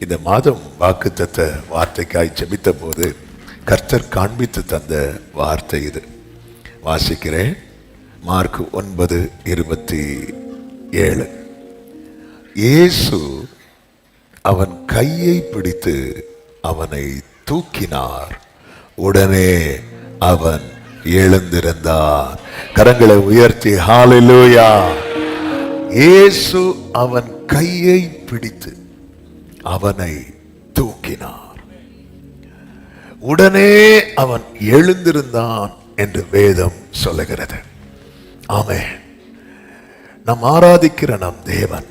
இந்த மாதம் வாக்குத்தத்த வார்த்தைக்காய் ஜெபித்த போது கர்த்தர் காண்பித்து தந்த வார்த்தை இது. வாசிக்கிறேன். மார்க் 9:27. இயேசு அவன் கையை பிடித்து அவனை தூக்கினார், உடனே அவன் எழுந்திருந்தார். கரங்களை உயர்த்தி ஹalleluya. இயேசு அவன் கையை பிடித்து அவனை தூக்கினார், உடனே அவன் எழுந்திருந்தான் என்று வேதம் சொல்லுகிறது. ஆமென். நாம் ஆராதிக்கிற நம் தேவன்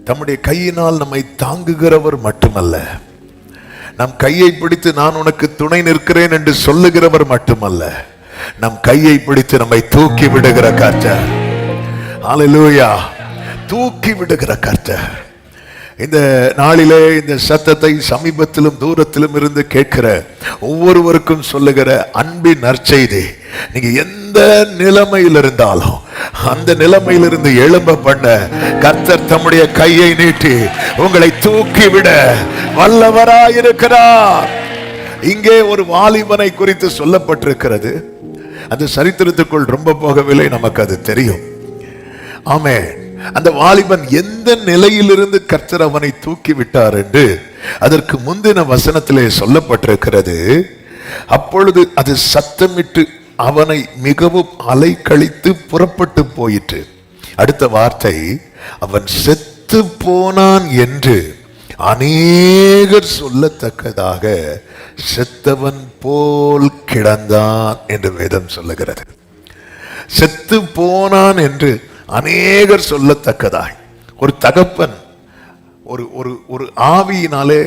தம்முடைய கையினால் நம்மை தாங்குகிறவர் மட்டுமல்ல, நம் கையை பிடித்து நான் உனக்கு துணை நிற்கிறேன் என்று சொல்லுகிறவர் மட்டுமல்ல, நம் கையை பிடித்து நம்மை தூக்கி விடுகிற கர்த்தர். ஹalleluya. தூக்கி விடுகிற கர்த்தர். இந்த நாளிலே இந்த சத்தத்தை சமீபத்திலும் தூரத்திலும் இருந்து கேட்கிற ஒவ்வொருவருக்கும் சொல்லுகிற அன்பின் நற்செய்தி, நீங்க எந்த நிலைமையில் இருந்தாலும் அந்த நிலைமையிலிருந்து எழும்ப பண்ண கர்த்தர் தம்முடைய கையை நீட்டி உங்களை தூக்கிவிட வல்லவராயிருக்கிறார். இங்கே ஒரு வாலிபனை குறித்து சொல்லப்பட்டிருக்கிறது. அந்த சரித்திரத்துக்குள் ரொம்ப போகவில்லை, நமக்கு அது தெரியும். ஆமென். அந்த வாலிபன் எந்த நிலையிலிருந்து கர்த்தர் அவனை தூக்கி விட்டார் என்று அதற்கு முந்தின வசனத்திலே சொல்லப்பட்டிருக்கிறது. அப்பொழுது அது சத்தமிட்டு அவனை மிகவும் அலைக்கழித்து புறப்பட்டு போயிற்று. அடுத்த வார்த்தை, அவன் செத்து போனான் என்று அநேகர் சொல்லத்தக்கதாக செத்தவன் போல் கிடந்தான் என்று வேதம் சொல்லுகிறது. செத்து போனான் என்று அநேகர் சொல்லத்தக்கதாய் ஒரு தகப்பன் ஒரு ஆவியினாலே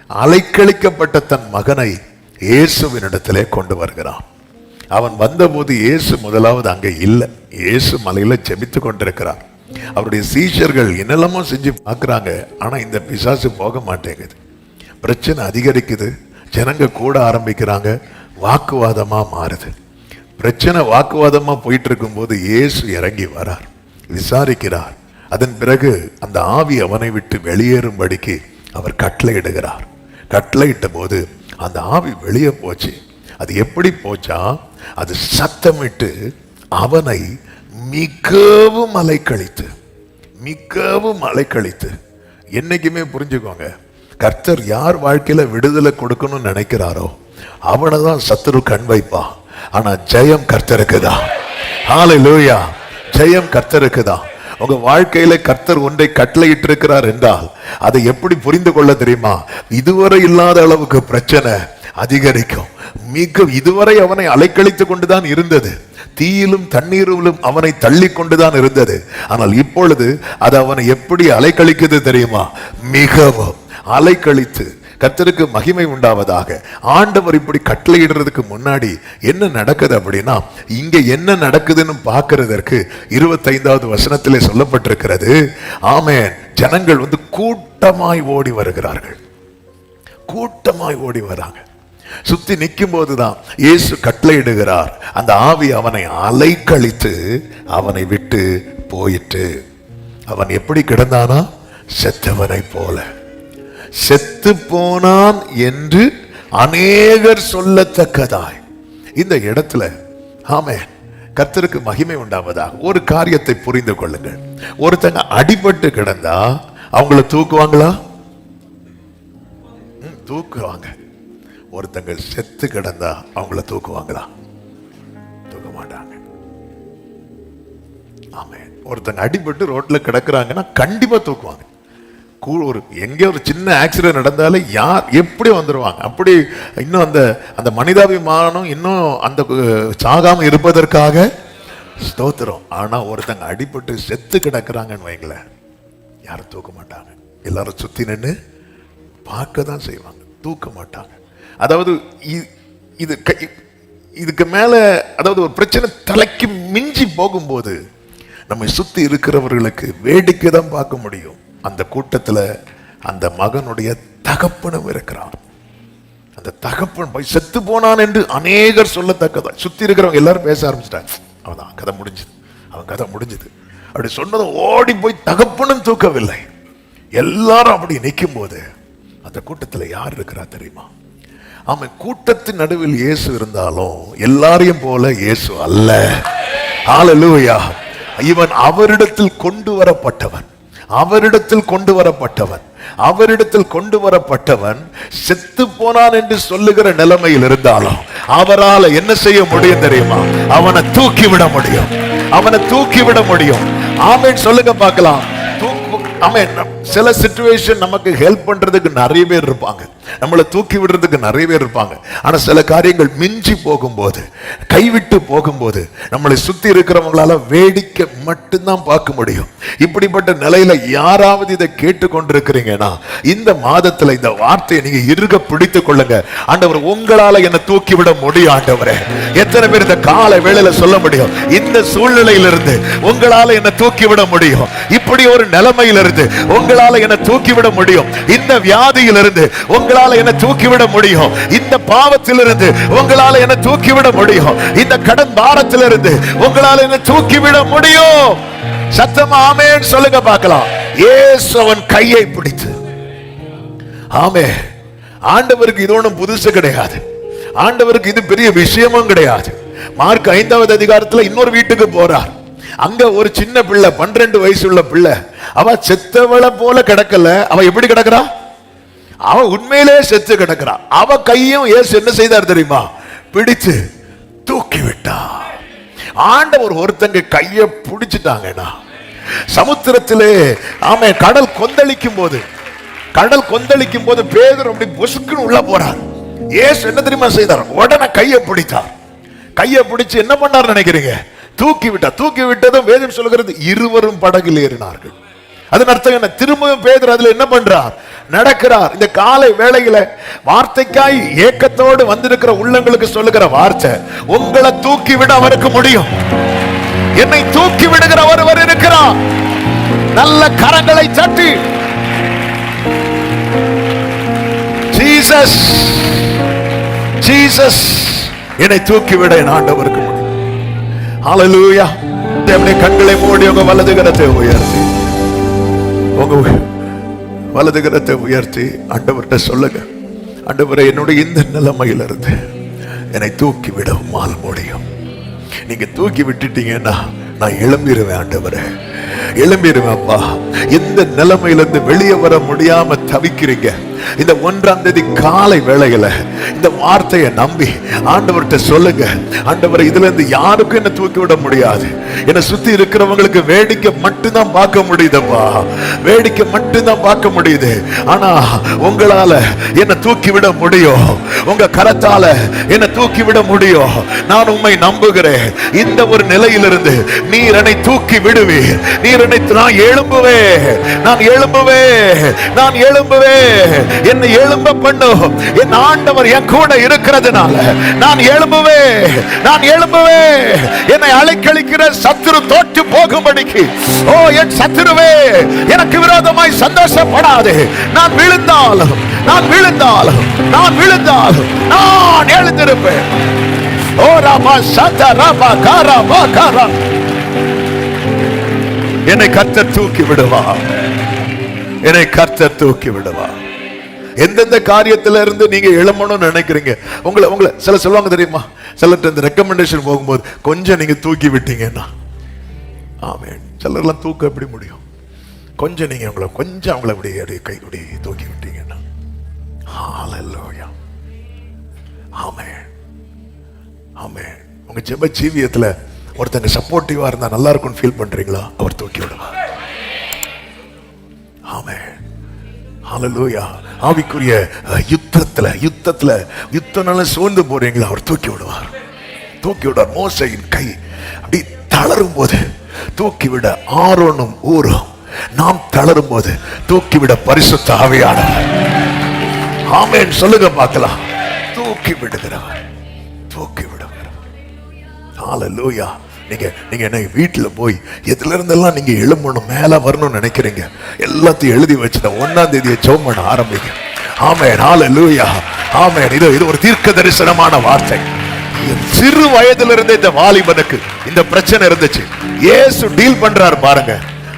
அலைக்கழிக்கப்பட்ட தன் மகனை இயேசுவினிடத்திலே கொண்டு வருகிறான். அவன் வந்தபோது இயேசு முதலாவது அங்கே இல்லை. இயேசு மலையில ஜெபித்து கொண்டிருக்கிறார். அவருடைய சீஷர்கள் என்னெல்லாமோ செஞ்சு பார்க்குறாங்க, ஆனா இந்த பிசாசு போக மாட்டேங்குது. பிரச்சனை அதிகரிக்குது, ஜனங்க கூட ஆரம்பிக்கிறாங்க, வாக்குவாதமா மாறுது. பிரச்சனை வாக்குவாதமா போயிட்டு இருக்கும் போது இயேசு இறங்கி வரார், விசாரிக்கிறார். அதன் பிறகு அந்த ஆவி அவனை விட்டு வெளியேறும்படிக்கு அவர் கட்டளையிடுகிறார். கட்டளையிட்ட போது அந்த ஆவி வெளியே போச்சு. அது எப்படி போச்சா, அது சத்தமிட்டு அவனை மிகவும் அலைக்கழித்து. என்னைக்குமே புரிஞ்சுக்கோங்க, கர்த்தர் யார் வாழ்க்கையில விடுதலை கொடுக்கணும்னு நினைக்கிறாரோ அவனை தான் சத்துரு கண் வைப்பா. ஆனா ஜெயம் கர்த்தருக்குதான். ஹalleluya. ஜெயம் கர்த்தருக்குதான். உங்க வாழ்க்கையில கர்த்தர் ஒன்றை கட்டளையிட்டு இருக்கிறார் என்றால் அதை எப்படி புரிந்து கொள்ள தெரியுமா? இதுவரை இல்லாத அளவுக்கு பிரச்சனை அதிகரிக்கும். இதுவரை அவனை அலைக்கழித்து கொண்டுதான் இருந்தது, தீயிலும் தண்ணீரிலும் அவனை தள்ளி கொண்டுதான் இருந்தது. ஆனால் இப்பொழுது அது அவனை எப்படி அலைக்கழிக்குது தெரியுமா? மிகவும் அலைக்கழித்து. கர்த்தருக்கு மகிமை உண்டாவதாக. ஆண்டவர் இப்படி கட்டளையிடுறதுக்கு முன்னாடி என்ன நடக்குது அப்படின்னா, இங்க என்ன நடக்குதுன்னு பார்க்கிறதற்கு 25வது வசனத்திலே சொல்லப்பட்டிருக்கிறது. ஆமென். ஜனங்கள் கூட்டமாய் ஓடி வருகிறார்கள். கூட்டமாய் ஓடி வராங்க. சுத்தி நிற்கும் போதுதான் இயேசு கட்டளையிடுகிறார். அந்த ஆவி அவனை அலைக்கழித்து அவனை விட்டு போயிட்டு. அவன் எப்படி கிடந்தானா? செத்தவனை போல. செத்து போனான் என்று அநேகர் சொல்லத்தக்கதாய். இந்த இடத்துல ஆமென், கர்த்தருக்கு மகிமை உண்டாவதாக. ஒரு காரியத்தை புரிந்து கொள்ளுங்கள். ஒருத்தங்க அடிபட்டு கிடந்தா அவங்கள தூக்குவாங்களா? தூக்குவாங்க. ஒருத்தங்க செத்து கிடந்தா அவங்கள தூக்குவாங்களா? தூக்க மாட்டாங்க. ஆமென். ஒருத்தங்க அடிபட்டு ரோட்ல கிடக்குறாங்கன்னா கண்டிப்பா தூக்குவாங்க. எங்கே ஒரு சின்ன ஆக்சிடென்ட் நடந்தாலே யார் எப்படி வந்துருவாங்க. அப்படி இன்னும் அந்த மனிதாபிமானம் இன்னும் அந்த சாகாம இருப்பதற்காக ஸ்தோத்திரம். ஆனா ஒருத்தங்க அடிபட்டு செத்து கிடக்குறாங்கன்னு வைங்களேன், யாரும் தூக்க மாட்டாங்க. எல்லாரும் சுத்தி நின்று பார்க்க தான் செய்வாங்க, தூக்க மாட்டாங்க. அதாவது இதுக்கு மேல, அதாவது ஒரு பிரச்சனை தலைக்கு மிஞ்சி போகும்போது நம்மை சுத்தி இருக்கிறவர்களுக்கு வேடிக்கை தான் பார்க்க முடியும். அந்த கூட்டத்துல அந்த மகனுடைய தகப்பனும் இருக்கிறான். அந்த தகப்பன் போய் செத்து போனான் என்று அநேகர் சொல்லத்தக்கதா. சுத்தி இருக்கிறவங்க எல்லாரும் பேச ஆரம்பிச்சிட்டாங்க. அவன் கதை முடிஞ்சது, அவன் கதை முடிஞ்சது அப்படி சொன்னதும் ஓடி போய் தகப்பனும் தூக்கவில்லை. எல்லாரும் அப்படி நிற்கும் போது அந்த கூட்டத்தில் யார் இருக்கிறா தெரியுமா? அவன் கூட்டத்தின் நடுவில் இயேசு இருந்தாலும் எல்லாரையும் போல இயேசு அல்ல. ஹல்லேலூயா. இவன் அவரிடத்தில் கொண்டு வரப்பட்டவன், அவரிடத்தில் கொண்டு வரப்பட்டவன், அவரிடத்தில் கொண்டு வரப்பட்டவன். செத்து போனான் என்று சொல்லுகிற நிலைமையில் இருந்தாலும் அவரால் என்ன செய்ய முடியும் தெரியுமா? அவனை தூக்கிவிட முடியும், அவனை தூக்கிவிட முடியும். ஆமென் சொல்லுங்க பார்க்கலாம். சில சிச்சுவேஷன் நமக்கு ஹெல்ப் பண்றதுக்கு நிறைய பேர் இருப்பாங்க, நம்மளை தூக்கி விடுறதுக்கு நிறைய பேர் இருப்பாங்க. ஆனா சில காரியங்கள் மிஞ்சி போகும்போது, கைவிட்டு போகும்போது நம்மளை சுத்தி இருக்கிறவங்களால வேடிக்கை மட்டும்தான் பார்க்க முடியும். இப்படிப்பட்ட நிலையில யாராவது இதை கேட்டு கொண்டிருக்கிறீங்கன்னா இந்த மாதத்துல இந்த வார்த்தையை நீங்க இறுக பிடித்துக் கொள்ளுங்க. ஆண்டவர் உங்களால என்ன தூக்கி விட முடியும். ஆண்டவரே, எத்தனை பேர் இந்த காலை வேளையில சொல்ல முடியும், இந்த சூழ்நிலையிலிருந்து உங்களால என்ன தூக்கி விட முடியும், இப்படி ஒரு நிலைமையிலிருந்து உங்களால என்ன தூக்கிவிட முடியும், இந்த வியாதியிலிருந்து உங்களால என்ன தூக்கிவிட முடியும், இந்த பாவத்திலிருந்து உங்களால என்ன தூக்கிவிட முடியும், இந்த கடன் பாரத்திலிருந்து உங்களால என்ன தூக்கிவிட முடியும். சத்தமா ஆமென் சொல்லுங்க பார்க்கலாம். இயேசு அவன் கையை பிடித்து, ஆமே, ஆண்டவருக்கு இது ஒன்றும் புதுசு கிடையாது, ஆண்டவருக்கு இது பெரிய விஷயமும் கிடையாது. மார்க் 5வது அதிகாரத்துல இன்னொரு வீட்டுக்கு போறார். அங்க ஒரு சின்ன பிள்ளை, 12 வயசு உள்ள பிள்ளை, அவ செத்தவளை போல கிடக்கல. அவ எப்படி கிடக்குறா? அவ உண்மையிலே செத்து கிடக்குறா. அவ கையும் இயேசு என்ன செய்தார் தெரியுமா? பிடிச்சு தூக்கி விட்டா. ஆண்டவர் ஒருத்தங்க கைய பிடிச்சிட்டாங்கன்னா சமுத்திரத்திலே, ஆமே, கடல் கொந்தளிக்கும் போது, கடல் கொந்தளிக்கும் போது பேதுரு அப்படி பொசுக்குன்னு உள்ள போறார். இயேசு என்ன தெரியுமா செய்தார்? உடனே கையை பிடித்தார். கையை பிடிச்சு என்ன பண்ணார் நினைக்கிறீங்க? தூக்கி விட்டார். தூக்கி விட்டதும் வேதம் சொல்கிறது இருவரும் படகில் ஏறினார்கள். அதன் அர்த்தம் என்ன? திரும்பவும் பேதுரு அதுல என்ன பண்றார்? நடக்கிறார். இந்த காலை வேளையில வார்த்தைக்காய் ஏக்கத்தோடு வந்திருக்கிற உள்ளங்களுக்கு சொல்லுகிற வார்த்தை, உங்களை தூக்கி விட அவருக்கு முடியும். என்னை தூக்கி விடுகிற ஒருவர் இருக்கிறார். நல்ல கரங்களை தட்டி ஜீசஸ், ஜீசஸ், என்னை தூக்கி விட என் ஆண்டவருக்கு முடியும். ஹல்லேலூயா. தேவனே, கண்களை மூடி உங்க வலது கரத்தை உயர்த்தி, உங்க வலது கரத்தை உயர்த்தி ஆண்டவர்கிட்ட சொல்லுங்க, ஆண்டவரே, என்னுடைய இந்த நிலைமையிலிருந்து என்னை தூக்கி விட உம்மால் முடியும். நீங்க தூக்கி விட்டுட்டீங்கன்னா நான் எழும்பிடுவேன். ஆண்டவரே, எழும்பிடுவேன். அப்பா, இந்த நிலைமையிலிருந்து வெளியே வர முடியாம தவிக்கிறீங்க. இந்த 1ஆம் தேதி காலை வேளையில இந்த வார்த்தையை நம்பி ஆண்டவர்கிட்ட சொல்லுங்க, ஆண்டவரை, இதுல இருந்து யாருக்கும் என்ன தூக்கி விட முடியாது. என்னை சுத்தி இருக்கிறவங்களுக்கு வேடிக்கை மட்டும்தான் பார்க்க முடியுதுப்பா, வேடிக்கை மட்டும்தான் பார்க்க முடியுது. ஆனா உங்களால என்ன தூக்கி விட முடியும், உங்க கரத்தால என்ன தூக்கி விட முடியும். நான் உம்மை நம்புகிறேன். இந்த ஒரு நிலையிலிருந்து நீர் என்னை தூக்கி விடுவீர். நீர் என்னை, நான் எழும்புவேன், நான் எழும்புவேன், நான் எழும்புவேன். என்னை எழும்ப பண்ணும். என் ஆண்டவர் என் கூட இருக்கிறதுனால நான் எழும்புவேன், நான் எழும்புவேன். என்னை அலைக்கழிக்கிற சத்துரு தோற்று போகும்படிக்கு, ஓ என் சத்துருவே, எனக்கு விரோதமாய் சந்தோஷப்படாதே. நான் விழுந்தாலும், நான் விழுந்தாலும், நான் விழுந்தாலும் நான் எழுந்திருப்பேன். ஓ ராமா சதா ராமா காரா காரா. என்னை கர்த்தர் தூக்கி விடுவார், என்னை கர்த்தர் தூக்கி விடுவார். எந்தெந்த காரியத்தில இருந்து நீங்க எழும்பணும்னு நினைக்கிறீங்க, உங்களை சில சொல்லுவாங்க தெரியுமா, சிலர் இந்த ரெக்கமெண்டேஷன் போகும்போது கொஞ்சம் நீங்க தூக்கி விட்டீங்கன்னா, ஆமென், சிலர்லாம் தூக்க எப்படி முடியும்? கொஞ்சம் நீங்க உங்களை கொஞ்சம் அவங்கள அப்படியே கை இப்படி தூக்கி விட்டீங்கன்னா, ஹல்லேலூயா, ஆமென், ஆமென். உங்க ஜெப ஜீவியத்துல ஒருத்தங்க சப்போர்ட்டிவா இருந்தா நல்லா இருக்கும்னு ஃபீல் பண்றீங்களா? அவர் தூக்கி விடுவார். ஆமென், ஹல்லேலூயா. ஆவிக்குரிய யுத்தத்துல சோர்ந்து போறீங்களா? அவர் தூக்கி விடுவார், தூக்கி விடுவார். மோசேயின் கை அப்படி தளரும் போது தூக்கி விட ஆரோனும் ஊரும், நாம் தளரும் போது தூக்கி விட பரிசுத்த ஆவியானவர். ஆமென் சொல்லுங்க பார்க்கலாம். தூக்கி விடுகிறவர், தூக்கி விடுகிறவர். ஹல்லேலூயா. நீங்க என்ன வீட்டுல போய் எதுல இருந்தெல்லாம் நீங்க எழும்பணும், மேல வரணும்னு நினைக்கிறீங்க, எல்லாத்தையும் எழுதி வச்சுட்ட 1ஆம் தேதியை ஜெபம் பண்ண ஆரம்பிங்க. ஆமென், ஹல்லேலூயா, ஆமென். இது ஒரு தீர்க்க தரிசனமான வார்த்தை. சிறு வயதுல இருந்த இந்த வாலிபனுக்கு இந்த பிரச்சனை இருந்துச்சு. இயேசு டீல் பண்றாரு பாருங்க.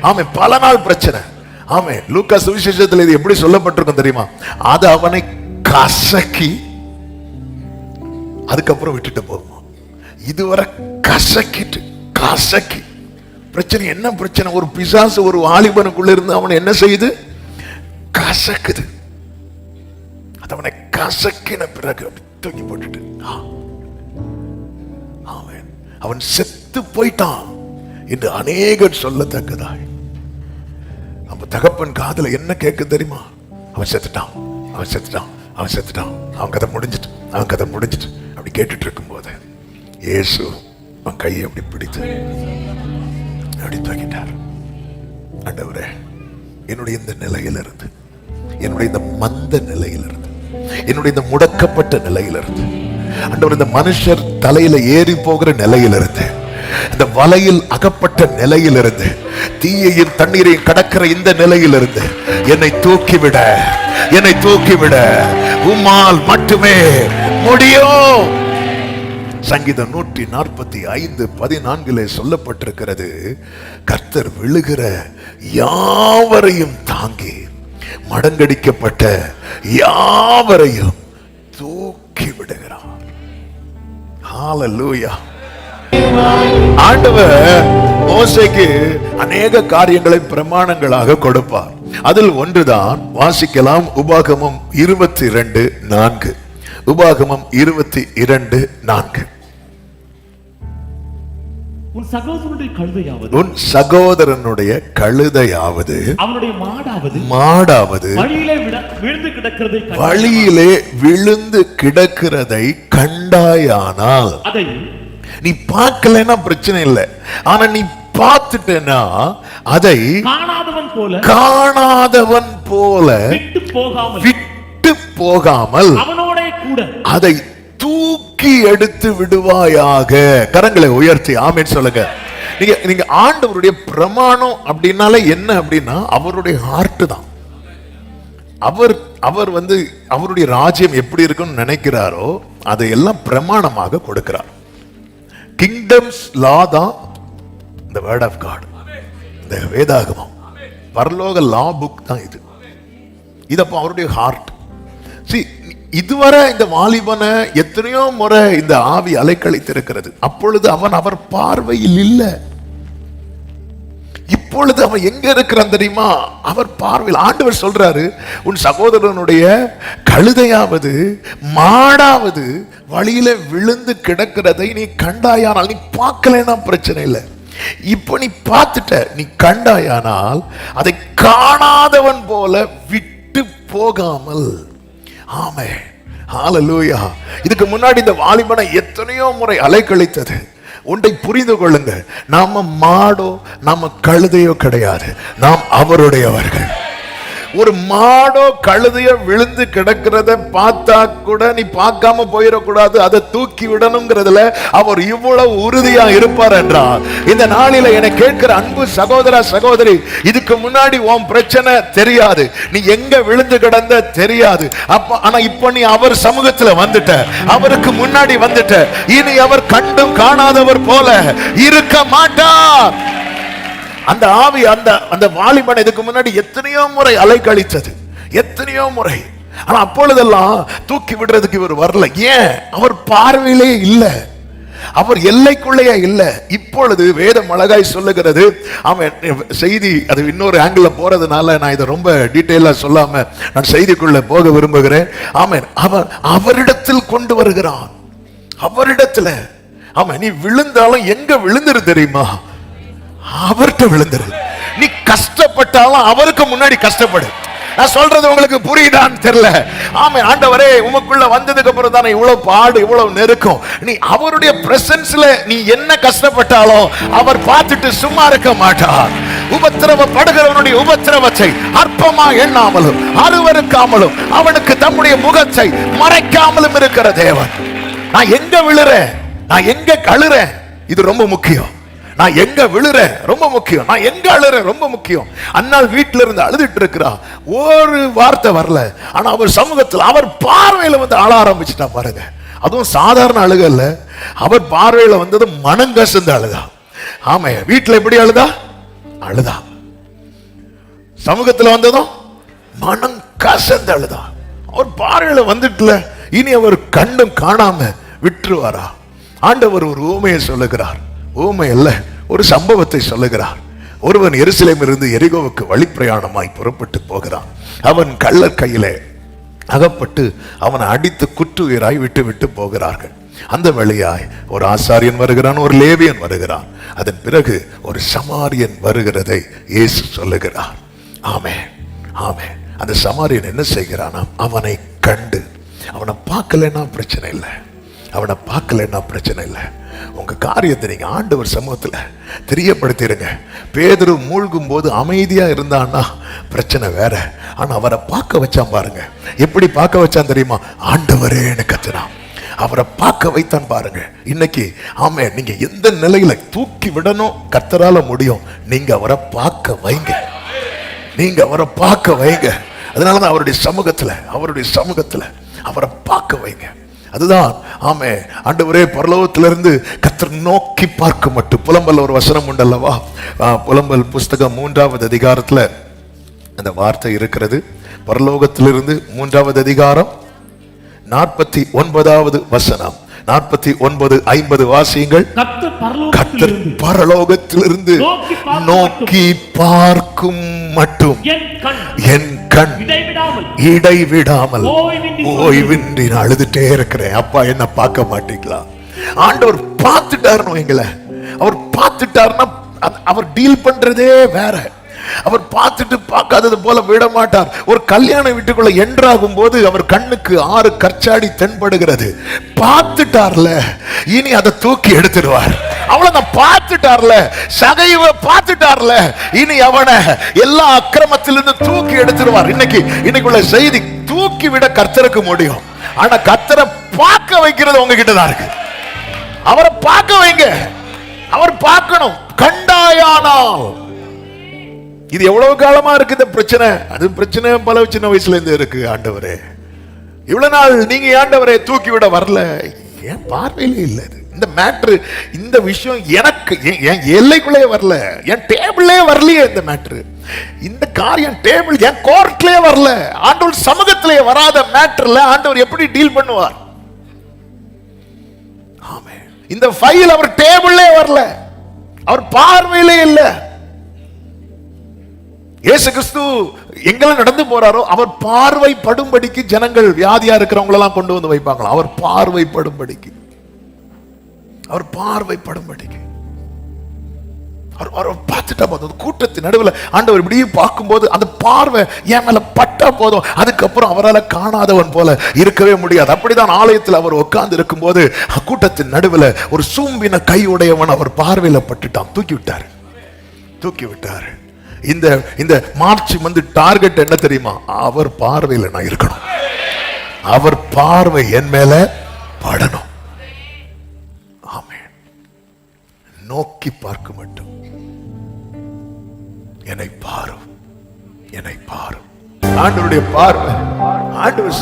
ஆமென், பல நாள் பிரச்சனை. ஆமென். லூக்கா சுவிசேஷத்தில் இது எப்படி சொல்லப்பட்டிருக்கும் தெரியுமா? அது அவனை கசக்கி அதுக்கப்புறம் விட்டுட்டு போகுமா. இதுவரை கசக்கி பிரச்சனை என்ன பிரச்சனை? ஒரு பிசாசு ஒரு வாலிபனுக்குள்ள இருந்து அவனை என்ன செய்யுது? கசக்குது. அது அவனை கசக்கின பிறகு தூக்கி போட்டுட்டு அவன் செத்து போயிட்டான் என்று அநேகர் சொல்லத்தக்கதாய். நம்ம தகப்பன் காதுல என்ன கேட்க தெரியுமா? அவன் செத்துட்டான், அவன் செத்துட்டான், அவன் செத்துட்டான், அவன் கதை முடிஞ்சிட்டு, அவன் கதை முடிஞ்சிட்டு அப்படி கேட்டுட்டு இருக்கும் போது இயேசு அவன் கையை அப்படி பிடித்து அப்படி தூக்கிட்டார். ஆண்டவரே, என்னுடைய இந்த நிலையிலிருந்து, என்னுடைய இந்த மந்த நிலையிலிருந்து, என்னுடைய இந்த முடக்கப்பட்ட நிலையிலிருந்து, ஆண்டவர் இந்த மனுஷர் தலையில ஏறி போகிற நிலையிலிருந்து, இந்த வலையில் அகப்பட்ட நிலையிலிருந்து, தீயையும் தண்ணீரையும் கடக்கிற இந்த நிலையிலிருந்து என்னை தூக்கிவிட, என்னை தூக்கிவிட உம்மால் மட்டுமே முடியும். சங்கீதம் 145:14 சொல்லப்பட்டிருக்கிறது, கர்த்தர் விழுகிற யாவரையும் தாங்கி மடங்கடிக்கப்பட்ட யாவரையும் தூக்கி விடுகிறார். ஹல்லேலூயா. ஆண்டவர் மோசேக்கு அநேக காரியங்களை பிரமாணங்களாக கொடுப்பார். அதில் ஒன்றுதான் வாசிக்கலாம். உபாகமம் 22:4. உபாகமம் 22:4. உன் சகோதரனுடைய கழுதையாவது அவனுடைய மாடாவது வழியிலே விழுந்து கிடக்கிறதை கண்டாயானால், நீ பார்க்கலன்னா பிரச்சனை இல்லை, ஆனா நீ பார்த்துட்டேன்னா அதை காணாதவன் போல விட்டு போகாமல் அதை தூக்கி எடுத்து விடுவாயாக. கரங்களை உயர்த்தி ஆமென் சொல்லுங்க. நீங்க ஆண்டவருடைய பிரமாணம் அப்படின்னாலே என்ன அப்படின்னா அவருடைய ஹார்ட் தான். அவர் வந்து அவருடைய ராஜ்யம் எப்படி இருக்குன்னு நினைக்கிறாரோ அதையெல்லாம் பிரமாணமாக கொடுக்கிறார். கிங்டம்ஸ் லா தான் the word of God, இந்த வேதாகமம், பரலோக லா புக் தான் இது. இதப்போ அவருடைய ஹார்ட். இதுவரை இந்த வாலிபனை எத்தனையோ முறை இந்த ஆவி அலைக்கழித்திருக்கிறது. அப்பொழுது அவன் அவர் பார்வையில் இல்லை. இப்பொழுது அவன் எங்க இருக்கிறான் தெரியுமா? அவர் பார்வையில். ஆண்டவர் சொல்றாரு, உன் சகோதரனுடைய கழுதையாவது மாடாவது வழியில விழுந்து கிடக்கிறதை நீ கண்டாயானால், நீ பார்க்கலன்னா பிரச்சனை இல்லை, இப்ப நீ பார்த்துட்ட, நீ கண்டாயானால் அதை காணாதவன் போல விட்டு போகாமல். ஆமென், ஹல்லேலூயா. இதுக்கு முன்னாடி இந்த வாலிபனை எத்தனையோ முறை அலைக்கழித்தது. ஒன்றை புரிந்து கொள்ளுங்க, நாம மாடோ நாம கழுதையோ கிடையாது, நாம் அவருடையவர்கள். ஒரு மாடோ கழுதையோ விழுந்து கிடக்கிறத பார்த்தா கூட நீ பார்க்காம போயிடக்கூடாது, அதை தூக்கி விடணுங்கிறதுல அவர் இவ்வளவு உறுதியா இருப்பார் என்றால், இந்த நாளில என்னை கேட்கிற அன்பு சகோதர சகோதரி, இதுக்கு முன்னாடி உன் பிரச்சனை தெரியாது, நீ எங்க விழுந்து கிடந்த தெரியாது. ஆனா இப்ப நீ அவர் சமூகத்துல வந்துட்ட, அவருக்கு முன்னாடி வந்துட்ட. இனி அவர் கண்டும் காணாதவர் போல இருக்க மாட்டார். அந்த ஆவி அந்த வாலிபன் இதுக்கு முன்னாடி எத்தனையோ முறை அலைக்கழித்தது, எத்தனையோ முறை. ஆனா அப்பொழுதெல்லாம் தூக்கி விடுறதுக்கு இவர் வரல. ஏன்? அவர் பார்வையிலே இல்லை, அவர் எல்லைக்குள்ளேயே இல்லை. இப்பொழுது வேதம் அழகாய் சொல்லுகிறது. அவன் செய்தி அது இன்னொரு ஆங்கிள் போறதுனால நான் இதை ரொம்ப டீட்டெயிலா சொல்லாம நான் செய்திக்குள்ள போக விரும்புகிறேன். ஆமென். அவன் அவரிடத்தில் கொண்டு வருகிறான், அவரிடத்துல. ஆமா, நீ விழுந்தாலும் எங்க விழுந்துரு தெரியுமா? அவர்கிட்ட விழுந்துரு. நீ கஷ்டப்பட்டாலும் அவருக்கு முன்னாடி கஷ்டப்படு. நான் சொல்றது உங்களுக்கு புரியுதான்னு தெரியல. ஆமே, ஆண்டவரே உமக்குள்ள வந்ததுக்கு அப்புறம் தானே இவ்வளவு பாடு, இவ்வளவு நெருக்கம். நீ அவருடைய பிரசன்ஸ்ல நீ என்ன கஷ்டப்பட்டாலும் அவர் பார்த்துட்டு சும்மா இருக்க மாட்டார். உபத்திரவப்படுகிறவனுடைய உபத்திரவத்தை அற்பமா எண்ணாமலும் அருவருக்காமலும் அவனுக்கு தம்முடைய முகத்தை மறைக்காமலும் இருக்கிற தேவன். நான் எங்க விழுறேன், நான் எங்க கழுறேன், இது ரொம்ப முக்கியம். நான் எங்க விழுறேன் ரொம்ப முக்கியம், நான் எங்க அழுறேன் ரொம்ப முக்கியம். அன்னால் வீட்டில இருந்து அழுதுட்டு இருக்கிறா, ஒரு வார்த்தை வரல, ஆனா அவர் சமூகத்தில் அவர் பார்வையில வந்து அழ ஆரம்பிச்சுட்டா பாருங்க. அதுவும் சாதாரண அழுகல்ல, அவர் பார்வையில வந்தது மனங்கசந்து அழுதா. ஆமா, வீட்டுல எப்படி அழுதா? அழுதா. சமூகத்துல வந்ததும் மனம் கசந்து அழுதான். அவர் பார்வையில வந்துட்டுல இனி அவர் கண்டும் காணாம விட்டுருவாரா? ஆண்டவர் ஒரு ஊமையை சொல்லுகிறார். ஊமை அல்ல, ஒரு சம்பவத்தை சொல்லுகிறார். ஒருவன் எருசலேமில் இருந்து எரிகோவுக்கு வழிப்பிரயாணமாய் புறப்பட்டு போகிறான். அவன் கள்ளர் கையிலே அகப்பட்டு அவனை அடித்து குற்றுயிராய் விட்டு விட்டு போகிறார்கள். அந்த வழியாய் ஒரு ஆசாரியன் வருகிறான், ஒரு லேவியன் வருகிறான். அதன் பிறகு ஒரு சமாரியன் வருகிறதை இயேசு சொல்லுகிறார். ஆமென், ஆமென். அந்த சமாரியன் என்ன செய்கிறானா, அவனை கண்டு, அவனை பார்க்கலன்னா பிரச்சனை இல்லை, அவனை பார்க்கலன்னா பிரச்சனை இல்லை. உங்க காரியத்தை நீங்க ஆண்டவர் சமூகத்துல தெரியப்படுத்திடுங்க. பேதுரு மூழ்கும் போது அமைதியா இருந்தான்னா பிரச்சனை வேற. ஆனா அவரை பார்க்க வச்சான் பாருங்க. எப்படி பார்க்க வச்சான் தெரியுமா? ஆண்டவரேன்னு கத்துனான். அவரை பார்க்க வைத்தான் பாருங்க. இன்னைக்கு ஆமே, நீங்க எந்த நிலையில தூக்கி விடணும் கர்த்தரால முடியும். நீங்க அவரை பார்க்க வைங்க, நீங்க அவரை பார்க்க வைங்க. அதனாலதான் அவருடைய சமூகத்துல அவரை பார்க்க வைங்க. அதுதான் ஆமே. ஆண்டவரே, பரலோகத்திலிருந்து கர்த்தர் நோக்கி பார்க்க மட்டும். புலம்பல் ஒரு வசனம் உண்டல்லவா? புலம்பல் புஸ்தகம் 3வது அதிகாரத்துல அந்த வார்த்தை இருக்கிறது. பரலோகத்திலிருந்து 3வது அதிகாரம் 49வது வசனம். 49:50 வாசியுங்கள். கர்த்தர் பரலோகத்திலிருந்து நோக்கி பார்க்கும் மட்டும் என் கண் இடைவிடாமல் ஓய்வின்றி நான் அழுதுட்டே இருக்கிறேன். அப்பா, என்ன பார்க்க மாட்டீங்களா? ஆண்டவர் பார்த்துட்டாருன்னு எங்களை. அவர் பார்த்துட்டாருன்னா அவர் டீல் பண்றதே வேற. அவர் பார்த்துட்டு பார்க்காதது போல விட மாட்டார். ஒரு கல்யாண வீட்டுக்குள்ள என்றாகும் போது அவர் கண்ணுக்கு 6 கற்சாடி தென்படுகிறது. பார்த்துட்டார்ல, இனி அதை தூக்கி எடுத்துடுவார். அவ்வளவுதான். பார்த்துட்டார்ல, சகைவ பார்த்துட்டார்ல, இனி அவனை எல்லா அக்கிரமத்திலிருந்து தூக்கி எடுத்துடுவார். இன்னைக்குள்ள செய்தி, தூக்கி விட கர்த்தருக்கு முடியும். ஆனா கர்த்தரை பார்க்க வைக்கிறது உங்ககிட்ட தான் இருக்கு. அவரை பார்க்க வைங்க, அவர் பார்க்கணும். கண்டாயானால், இது எவ்வளவு காலமா இருக்கு இந்த பிரச்சனை? அது பிரச்சனை பல சின்ன வயசுல இருந்து இருக்கு. ஆண்டவரே, இவ்வளவு நாள் நீங்க ஆண்டவரே தூக்கி விட வரல. என் பார்வையிலே இல்ல இந்த மேட்ரு, இந்த விஷயம் எனக்கு என் எல்லைக்குள்ளே வரல, என் டேபிளே வரலையே. இந்த மேட்ரு, இந்த காரியம் டேபிள் என் கோர்ட்லயே வரல. ஆண்டவர் சமூகத்திலே வராத மேட்டர்ல ஆண்டவர் எப்படி டீல் பண்ணுவார்? ஆமென். இந்த ஃபைல் அவர் டேபிளே வரல, அவர் பார்வையிலே இல்ல. இயேசு கிறிஸ்து எங்களை நடந்து போறாரோ அவர் பார்வைப்படும்படிக்கு ஜனங்கள் வியாதியா இருக்கிறவங்க எல்லாம் கொண்டு வந்து வைப்பாங்களா? அவர் பார்வைப்படும்படிக்கு, அவர் பார்வைப்படும்படிக்கு அவர் பார்த்துட்டா போதும். கூட்டத்தின் நடுவில் ஆண்டவர் இப்படியே பார்க்கும்போது அந்த பார்வை என் மேல பட்டா போதும். அதுக்கப்புறம் அவரால் காணாதவன் போல இருக்கவே முடியாது. அப்படிதான் ஆலயத்தில் அவர் உட்கார்ந்து இருக்கும் போது கூட்டத்தின் நடுவில் ஒரு சூம்பின கை உடையவன் அவர் பார்வையில பட்டுட்டான். தூக்கி விட்டாரு. இந்த மார்ச் வந்து டார்கெட் என்ன தெரியுமா? அவர் பார்வையில் நான் இருக்கணும், அவர் பார்வை என் மேல படணும். ஆமென். நோக்கி பார்க்க மட்டும் என்னை பாரும், என்னை பாரும். ஆண்டவருடைய பார்வை, ஆண்டவர்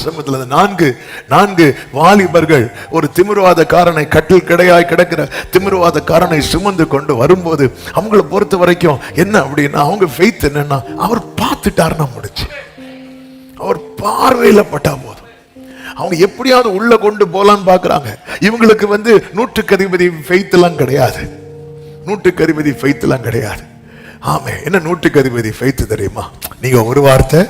சமூகத்துல நான்கு வாலிபர்கள் ஒரு திமிர்வாதக்காரனை, கட்டில் கிடையாய் கிடக்கிற திமிர்வாதக்காரனை சுமந்து கொண்டு வரும்போது அவங்களை பொறுத்த வரைக்கும் என்ன அப்படின்னா, அவங்க ஃபெய்த் என்னன்னா, அவர் பார்த்துட்டாருன்னா முடிச்சு. அவர் பார்வையில பட்டா போதும். அவங்க எப்படியாவது உள்ள கொண்டு போலான்னு பாக்குறாங்க. இவங்களுக்கு வந்து 100க்கு அதிபதி ஃபெய்த் எல்லாம் கிடையாது. 100க்கு அதிபதி ஃபெய்த் எல்லாம் கிடையாது. ஆமே. என்ன 100க்கு அதிபதி ஃபெய்த் தெரியுமா? நீங்க ஒரு வார்த்தை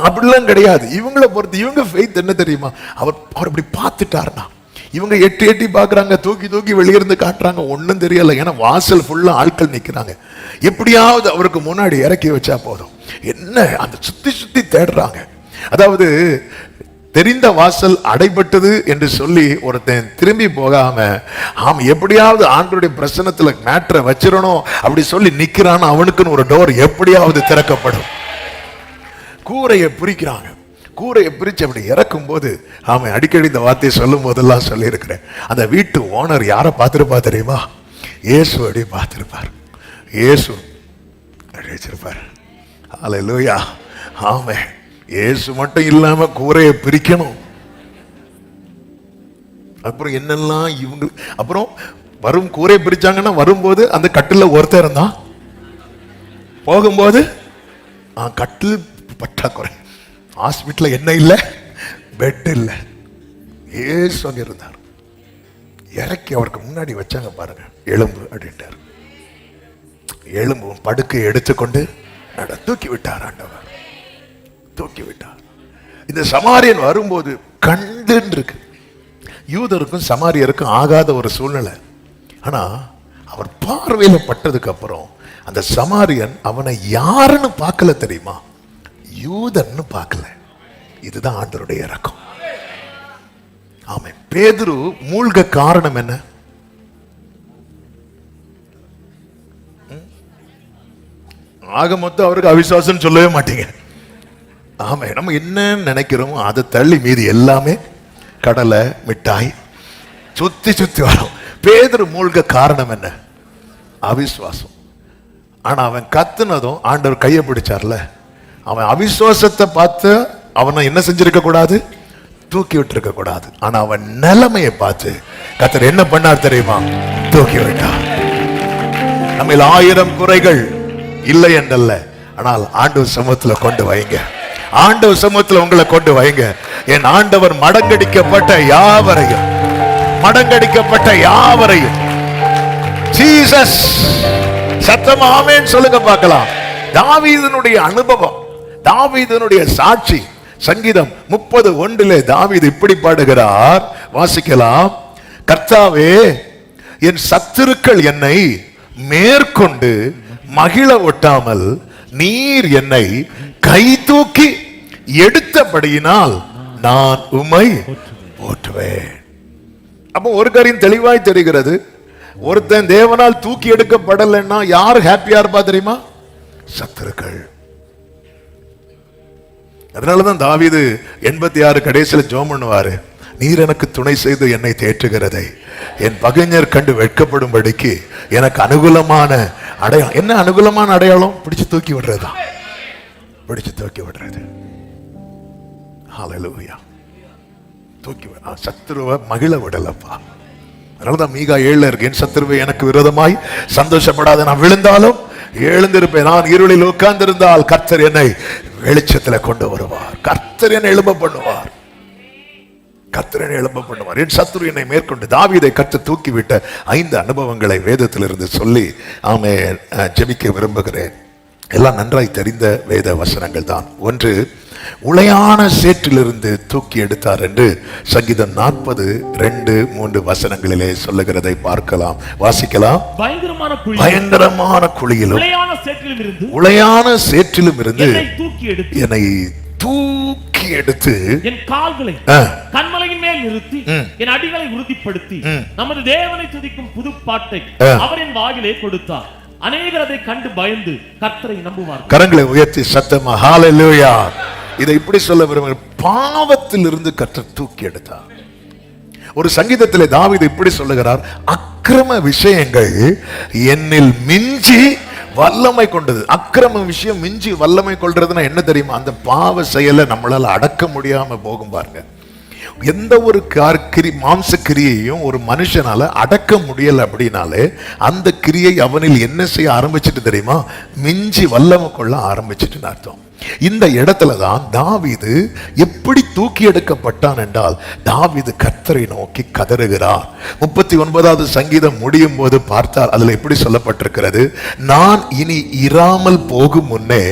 அப்படிலாம் கிடையாது. இவங்களை பொறுத்து இவங்க ஃபெய்த் என்ன தெரியுமா? அவர் அப்படி பார்த்துட்டாருன்னா, இவங்க எட்டி பாக்குறாங்க, தூக்கி வெளியிருந்து காட்டுறாங்க, ஒன்னும் தெரியல. ஏன்னா வாசல் ஃபுல்லா ஆட்கள் நிக்கிறாங்க. எப்படியாவது அவருக்கு முன்னாடி இறக்கி வச்சா போதும். என்ன அந்த சுத்தி தேடுறாங்க. அதாவது தெரிந்த வாசல் அடைபட்டது என்று சொல்லி ஒருத்தன் திரும்பி போகாம, எப்படியாவது ஆண்டவருடைய பிரசன்னத்துல மேட்டரை வச்சிடணும் அப்படி சொல்லி நிக்கிறான். அவனுக்குன்னு ஒரு டோர் எப்படியாவது திறக்கப்படும். கூரையை பிரிக்கிறாங்க. கூரையை பிரிச்சு அப்படி இறக்கும் போது, அடிக்கடி இந்த வார்த்தையை சொல்லும் போதெல்லாம் சொல்லி இருக்கிறேன். அந்த வீட்டு ஓனர் யாரை பார்த்திருப்பா தெரியுமா? இயேசு அப்படி பார்த்திருப்பார். இயேசு அப்படி வச்சிருப்பார். அல்லேலூயா. ஆமென். இயேசு மட்டும் இல்லாம கூரையை பிரிக்கணும். அப்புறம் என்னெல்லாம் இவங்க அப்புறம் வரும் கூரையை பிரிச்சாங்கன்னா வரும்போது அந்த கட்டில ஒருத்தர் இருந்தான். போகும்போது கட்டில் பற்றாக்குறை, ஹாஸ்பிட்டல் என்ன இல்லை, பெட் இல்லை. ஏசு அங்க இருந்தார். இறக்கி அவருக்கு முன்னாடி வச்சாங்க பாருங்க, எலும்பு அப்படின்ட்டார். எலும்பு படுக்கை எடுத்துக்கொண்டு தூக்கி விட்டார் ஆண்டவர், தூக்கி விட்டார். இந்த சமாரியன் வரும்போது கண்டுன்னு இருக்கு. யூதருக்கும் சமாரியருக்கும் ஆகாத ஒரு சூழ்நிலை. ஆனா அவர் பார்வையில பட்டதுக்கு அப்புறம் அந்த சமாரியன் அவனை யாருன்னு பார்க்கல தெரியுமா, யூதன்னு பார்க்கல. இதுதான் ஆண்டவருடைய இரக்கம். ஆமென். பேதுரு மூழ்க காரணம் என்ன? ஆக மொத்தம் அவருக்கு அவிசுவாசம் சொல்லவே மாட்டீங்க. ஆமா, நம்ம என்ன நினைக்கிறோமோ அதை தள்ளி மீதி எல்லாமே கடலை மிட்டாய் சுத்தி சுத்தி வரும். பேதுரு மூழ்க காரணம் என்ன? அவிசுவாசம். ஆனா அவன் கத்துனதும் ஆண்டவர் கையை பிடிச்சார்ல. அவன் அவிசுவாசத்தை பார்த்து அவனை என்ன செஞ்சிருக்க கூடாது, தூக்கி விட்டுருக்க கூடாது. ஆனா அவன் நிலைமையை பார்த்து கர்த்தர் என்ன பண்ணார் தெரியுமா, தூக்கி விட்டார். நம்ம 1000 குறைகள் இல்லை என்றல்ல, ஆனால் ஆண்டவர் சமூகத்துல கொண்டு வைங்க. ஆண்டவர் சமூகத்துல உங்களை கொண்டு வைங்க. என் ஆண்டவர் மடங்கடிக்கப்பட்ட யாவரையும், மடங்கடிக்கப்பட்ட யாவரையும், ஜீசஸ் சத்தமா ஆமென் சொல்லுங்க பார்க்கலாம். தாவீதினுடைய அனுபவம், தாவீதினுடைய சாட்சி. சங்கீதம் 30:1 தாவீது இப்படி பாடுகிறார், வாசிக்கலாம். கர்த்தாவே, என் சத்துருக்கள் என்னை மேற்கொண்டு மகிழ ஒட்டாமல் நீர் என்னை கை தூக்கி எடுத்தபடியினால் நான் உம்மை போற்றுவேன். அப்போ ஒரு காரியம் தெளிவாய் தெரிகிறது, ஒருத்தன் தேவனால் தூக்கி எடுக்கப்படலைன்னா யார் ஹாப்பியா இருப்பா தெரியுமா? சத்துருக்கள். அதனாலதான் தாவீது 86 கடைசியில ஜெபம் பண்ணுவாரு, நீர் எனக்கு துணை செய்து என்னை தேற்றுகிறதை என் பகைஞர் கண்டு வெட்கப்படும்படிக்கு எனக்கு அனுகூலமான அடையாளம். என்ன அனுகூலமான அடையாளம்? பிடிச்சு தூக்கி விடுறதுதான், பிடிச்சு தூக்கி விடுறது. ஹல்லேலூயா. தூக்கி சத்துருவை மகிழ விடலப்பா. அதனாலதான் மீகா 7 இருக்கு, என் சத்துருவை எனக்கு விரோதமாய் சந்தோஷப்படாத, நான் விழுந்தாலும் எழுந்திருப்பேன், நான் இருளில் உட்கார்ந்திருந்தால் கர்த்தர் என்னை வெளிச்சத்தில் கொண்டு வருவார், கர்த்தர் என்னை எழும்ப பண்ணுவார், கர்த்தர் என்னை எழும்ப பண்ணுவார். என் சத்துரு என்னை மேற்கொண்டு. தாவீதை கர்த்தர் தூக்கிவிட்ட 5 அனுபவங்களை வேதத்திலிருந்து சொல்லி ஆமென் ஜெபிக்க விரும்புகிறேன். எல்லாம் நன்றாய் தெரிந்த வேத வசனங்கள் தான். ஒன்று, உளையான சேற்றிலிருந்து தூக்கி எடுத்தார் என்று சங்கீதம் 40:2-3 வசனங்களிலே சொல்லுகிறதை பார்க்கலாம், வாசிக்கலாம். பயங்கரமான குழியிலும் உளையான சேற்றிலும் இருந்து என்னை தூக்கி எடுத்து என் கால்களை கன்மலையின் மேல் நிறுத்தி என் அடிகளை உறுதிப்படுத்தி நமது தேவனை துதிக்கும் புது பாட்டை அவரின் வாயிலே கொடுத்தார். அநேகர் அதை கண்டு பயந்து கர்த்தரை நம்புவார். கரங்களை உயர்த்தி சத்தமா ஹல்லேலூயா. இதை இப்படி சொல்ல விரும்புகிறேன், பாவத்தில் இருந்து கர்த்தர் தூக்கி எடுத்தார். ஒரு சங்கீதத்திலே தாவீது இப்படி சொல்லுகிறார், அக்கிரம விஷயங்கள் என்னில் மிஞ்சி வல்லமை கொண்டது. அக்கிரம விஷயம் மிஞ்சி வல்லமை கொள்றதுன்னா என்ன தெரியுமா? அந்த பாவ செயலை நம்மளால அடக்க முடியாம போகும் பாருங்க. எந்த ஒரு மாம்ச கிரியையும் ஒரு மனுஷனால அடக்க முடியல அப்படின்னாலே அந்த கிரியை அவனில் என்ன செய்ய ஆரம்பிச்சுட்டு தெரியுமா? மிஞ்சி வல்லமை கொள்ள ஆரம்பிச்சுட்டு அர்த்தம். இந்த இடத்துலதான் தாவீது எப்படி தூக்கி எடுக்கப்பட்டான் என்றால், தாவீது கர்த்தரை நோக்கி கதறுகிறார். 39வது சங்கீதம் முடியும் போது பார்த்தால் அதுல எப்படி சொல்லப்பட்டிருக்கிறது, நான் இனி இராமல் போகும் முன்னே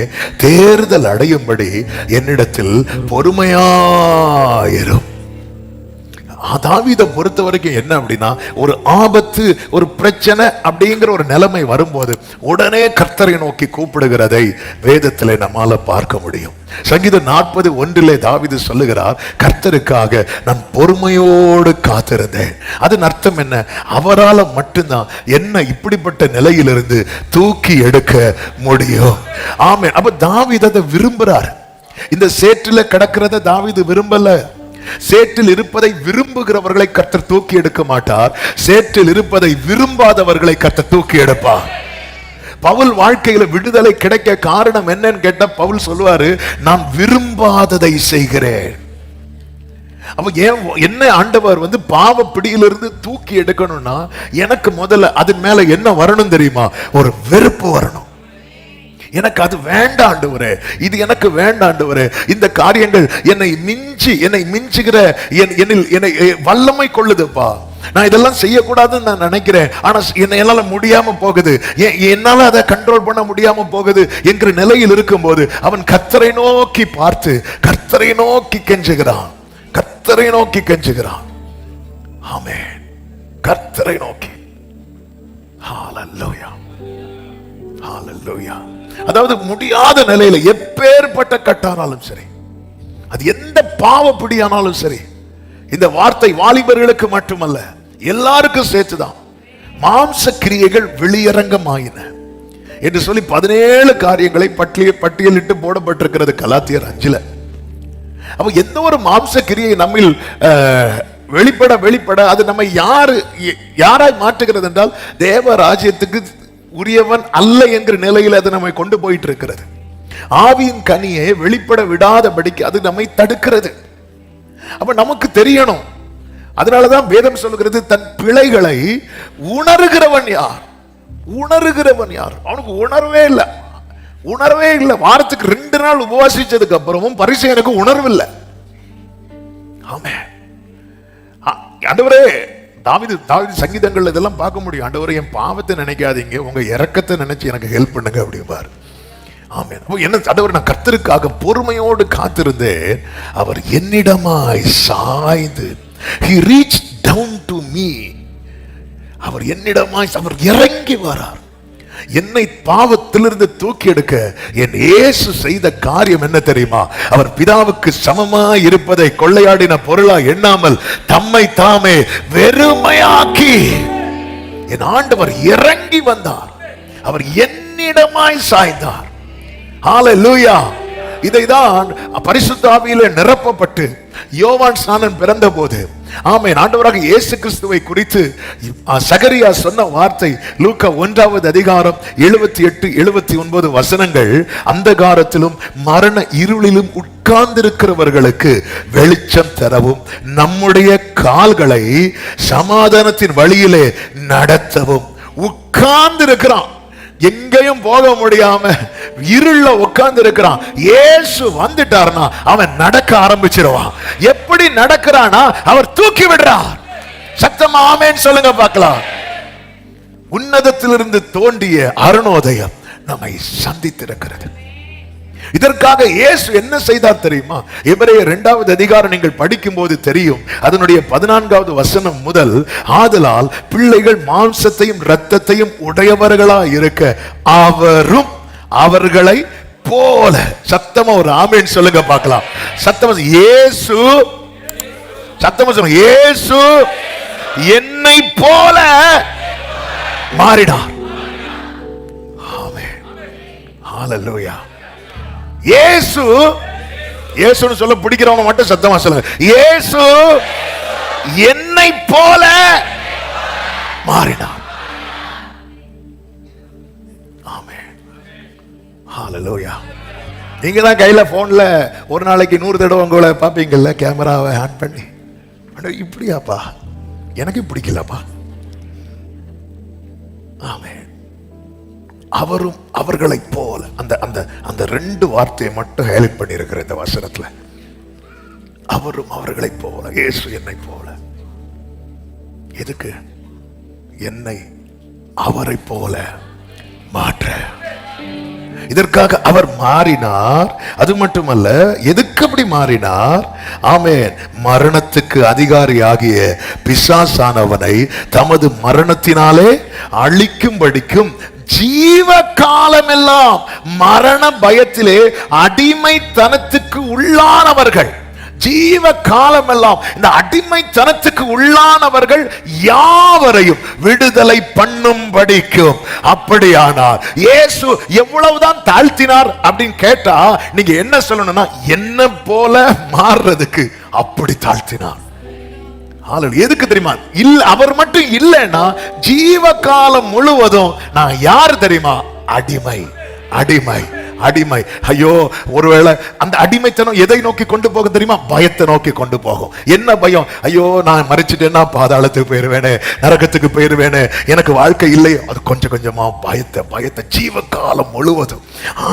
தேர்தல் அடையும்படி என்னிடத்தில் பொறுமையாயிரும். தாவீதை பொறுத்த வரைக்கும் என்ன அப்படின்னா, ஒரு ஆபத்து, ஒரு பிரச்சனை அப்படிங்கிற ஒரு நிலைமை வரும்போது உடனே கர்த்தரை நோக்கி கூப்பிடுகிறதை வேதத்திலே நம்மால பார்க்க முடியும். சங்கீதம் 40:1 தாவீது சொல்லுகிறார், கர்த்தருக்காக நான் பொறுமையோடு காத்திருந்தேன். அதன் அர்த்தம் என்ன? அவரால் மட்டும்தான் என்ன இப்படிப்பட்ட நிலையிலிருந்து தூக்கி எடுக்க முடியும். ஆமென். அப்ப தாவீது அதை விரும்புறார். இந்த சேற்றில கிடக்கிறத தாவீது விரும்பல. சேற்றில் இருப்பதை விரும்புகிறவர்களை கர்த்தர் தூக்கி எடுக்க மாட்டார், சேற்றில் இருப்பதை விரும்பாதவர்களை கர்த்தர் தூக்கி எடுப்பார். பவுல் வாழ்க்கையில விடுதலை கிடைக்க காரணம் என்னன்னு கேட்டா பவுல் சொல்லுவாரு, நான் விரும்பாததை செய்கிறேன். அவன் என்ன ஆண்டவர் பாவ பிடியிலிருந்து தூக்கி எடுக்கணும்னா எனக்கு முதல்ல அதன் மேல என்ன வரணும் தெரியுமா? ஒரு வெறுப்பு வரணும். எனக்கு அது வேண்டாம் ஆண்டவரே, இது எனக்கு வேண்டாம் ஆண்டவரே. இந்த காரியங்கள் என்னை மிஞ்சுகிற என்னை வல்லமை கொள்ளுதுப்பா. நான் இதெல்லாம் செய்யக்கூடாதுன்னு நான் நினைக்கிறேன், ஆனா என்னால முடியாம போகுது, என்னால அதை கண்ட்ரோல் பண்ண முடியாம போகுது என்கிற நிலையில் இருக்கும்போது அவன் கர்த்தரை நோக்கி பார்த்து கர்த்தரை நோக்கி கெஞ்சுகிறான், கர்த்தரை நோக்கி கெஞ்சுகிறான். ஆமென். கர்த்தரை நோக்கி. ஹல்லேலூயா, ஹல்லேலூயா. அதாவது முடியாத நிலையில எப்பேற்பட்ட கட்டானாலும் சரி, அது எந்த பாவப்பிடியானாலும் சரி, இந்த வார்த்தை வாலிபர்களுக்கு மட்டுமல்ல எல்லாருக்கும் சேர்த்துதான். மாம்ச கிரியைகள் வெளியரங்கமாயின என்று சொல்லி 17 காரியங்களை பட்டியலிட்டு போடப்பட்டிருக்கிறது கலாத்தியர் 5. அப்ப எந்த ஒரு மாம்ச கிரியை நம்மில் வெளிப்பட அது நம்ம யாராய் மாற்றுகிறது என்றால் தேவ ராஜ்யத்துக்கு உரியவன் அல்ல என்கிற நிலையில் அது நம்மை கொண்டு போயிட்டு இருக்கிறது. ஆவியின் கனியை வெளிப்பட விடாதபடிக்கு அது நம்மை தடுக்கிறது. அப்ப நமக்கு தெரியணும். அதனாலதான் வேதம் சொல்லுகிறது, தன் பிழைகளை உணர்கிறவன் யார்? உணர்கிறவன் யார்? அவனுக்கு உணர்வே இல்லை. வாரத்துக்கு 2 நாள் உபவாசிச்சதுக்கு அப்புறமும் பரிசேயனுக்கு உணர்வு இல்லை. ஆமென். ஆண்டவரே, தாவீது சங்கீதங்கள் இதெல்லாம் பார்க்க முடியும். ஆண்டவரே, என் பாவத்தை நினைக்காதீங்க, உங்க இரக்கத்தை நினைச்சு எனக்கு ஹெல்ப் பண்ணுங்க அப்படிம்பார். ஆமென். என்ன ஆண்டவர், நான் கர்த்தருக்காக பொறுமையோடு காத்திருந்தேன், அவர் என்னிடமாய் சாய்ந்து he reached down to me. அவர் என்னிடமாய் அவர் இறங்கி வரார். என்னை பாவத்திலிருந்து தூக்கி எடுக்க என் இயேசு செய்த காரியம் என்ன தெரியுமா? அவர் பிதாவுக்கு சமமாய் இருப்பதை கொள்ளையாடின பொருளா எண்ணாமல் தம்மை தாமே வெறுமையாக்கி என் ஆண்டவர் இறங்கி வந்தார். அவர் என்னிடமாய் சாய்ந்தார். ஹல்லேலூயா. இதைதான் பரிசுத்த ஆவியிலே நிரப்பப்பட்டு யோவான் ஸ்நானன் பிறந்த போது, ஆமென், ஆண்டவராக இயேசு கிறிஸ்துவை குறித்து சகரியா சொன்ன வார்த்தை லூக்கா 1வது அதிகாரம் 78, 79 வசனங்கள், அந்தகாரத்திலும் மரண இருளிலும் உட்கார்ந்திருக்கிறவர்களுக்கு வெளிச்சம் தரவும் நம்முடைய கால்களை சமாதானத்தின் வழியிலே நடத்தவும். உட்கார்ந்திருக்கிறான், எங்கேயும் போக முடியாம இருள உட்கார்ந்து இருக்கிறான். இயேசு வந்துட்டார்னா அவன் நடக்க ஆரம்பிச்சிருவான். எப்படி நடக்கிறானா? அவர் தூக்கி விடுறார். சத்தமா ஆமென் சொல்லுங்க பார்க்கலாம். உன்னதத்திலிருந்து தோன்றிய அருணோதயம் நம்மை சந்தித்திருக்கிறது. இதற்காக இயேசு என்ன செய்தார் தெரியுமா? எபிரேயர் 2வது அதிகாரம் நீங்கள் படிக்கும் போது தெரியும். அதனுடைய 14வது வசனம் முதல், ஆதலால் பிள்ளைகள் மாம்சத்தையும் இரத்தத்தையும் உடையவர்களா இருக்க அவரும் அவர்களை போல. சத்தமா ஒரு ஆமென் சொல்லுங்க பார்க்கலாம். சத்தமா இயேசு, சத்தமா சொல்லுங்க, இயேசு என்னை போல மாறினார். ஆமென். ஹல்லேலூயா. இயேசுன்னு சொல்ல பிடிக்கிறவங்க மட்டும் சத்தமா சொல்லுங்க, இயேசு என்னை போல மாறினார். ஆமென். ஹல்லேலூயா. நீங்க தான் கையில போன்ல ஒரு நாளைக்கு 100 தடவை உங்களை பாப்பீங்கல்ல, கேமராவை ஆன் பண்ணி. இப்படியாப்பா, எனக்கு பிடிக்கலப்பா. ஆமென். அவரும் அவர்களை போல. அந்த 2 வார்த்தையை மட்டும் ஹைலைட் பண்ணி இருக்கிற இந்த வசனத்துல. அவரும் அவர்களை போல, இயேசு என்னை போல. எதுக்கு? என்னை அவரை போல மாற்ற. இதற்காக அவர் மாறினார். அது மட்டுமல்ல, எதுக்கு அப்படி மாறினார்? ஆமென். மரணத்துக்கு அதிகாரியாகிய பிசாசானவனை தமது மரணத்தினாலே அழிக்கும்படிக்கும் ஜீவ காலமெல்லாம் மரண பயத்திலே அடிமைத்தனத்துக்கு உள்ளானவர்கள். ஜீவ காலமெல்லாம் இந்த அடிமைத்தனத்துக்கு உள்ளானவர்கள் யாவரையும் விடுதலை பண்ணும்படிக்கும். அப்படியானார் இயேசு எவ்வளவுதான் தாழ்த்தினார் அப்படின்னு கேட்டா நீங்க என்ன சொல்லணும்னா, என்ன போல மாறுறதுக்கு அப்படி தாழ்த்தினார். எதுக்கு தெரியுமா? இல்ல, அவர் மட்டும் இல்லைன்னா ஜீவ காலம் முழுவதும் நான் யாரு தெரியுமா? அடிமை, அடிமை, அடிமை. ஐயோ, ஒருவேளை அந்த அடிமைத்தனம் எதை நோக்கி கொண்டு போகும் தெரியுமா? பயத்தை நோக்கி கொண்டு போகும். என்ன பயம்? ஐயோ, நான் மறிச்சிட்டேன்னா பாதாளத்துக்கு போயிருவேனே, நரகத்துக்கு போயிருவேனே, எனக்கு வாழ்க்கை இல்லை. அது கொஞ்சம் கொஞ்சமா பயத்தை ஜீவகாலம் முழுவதும்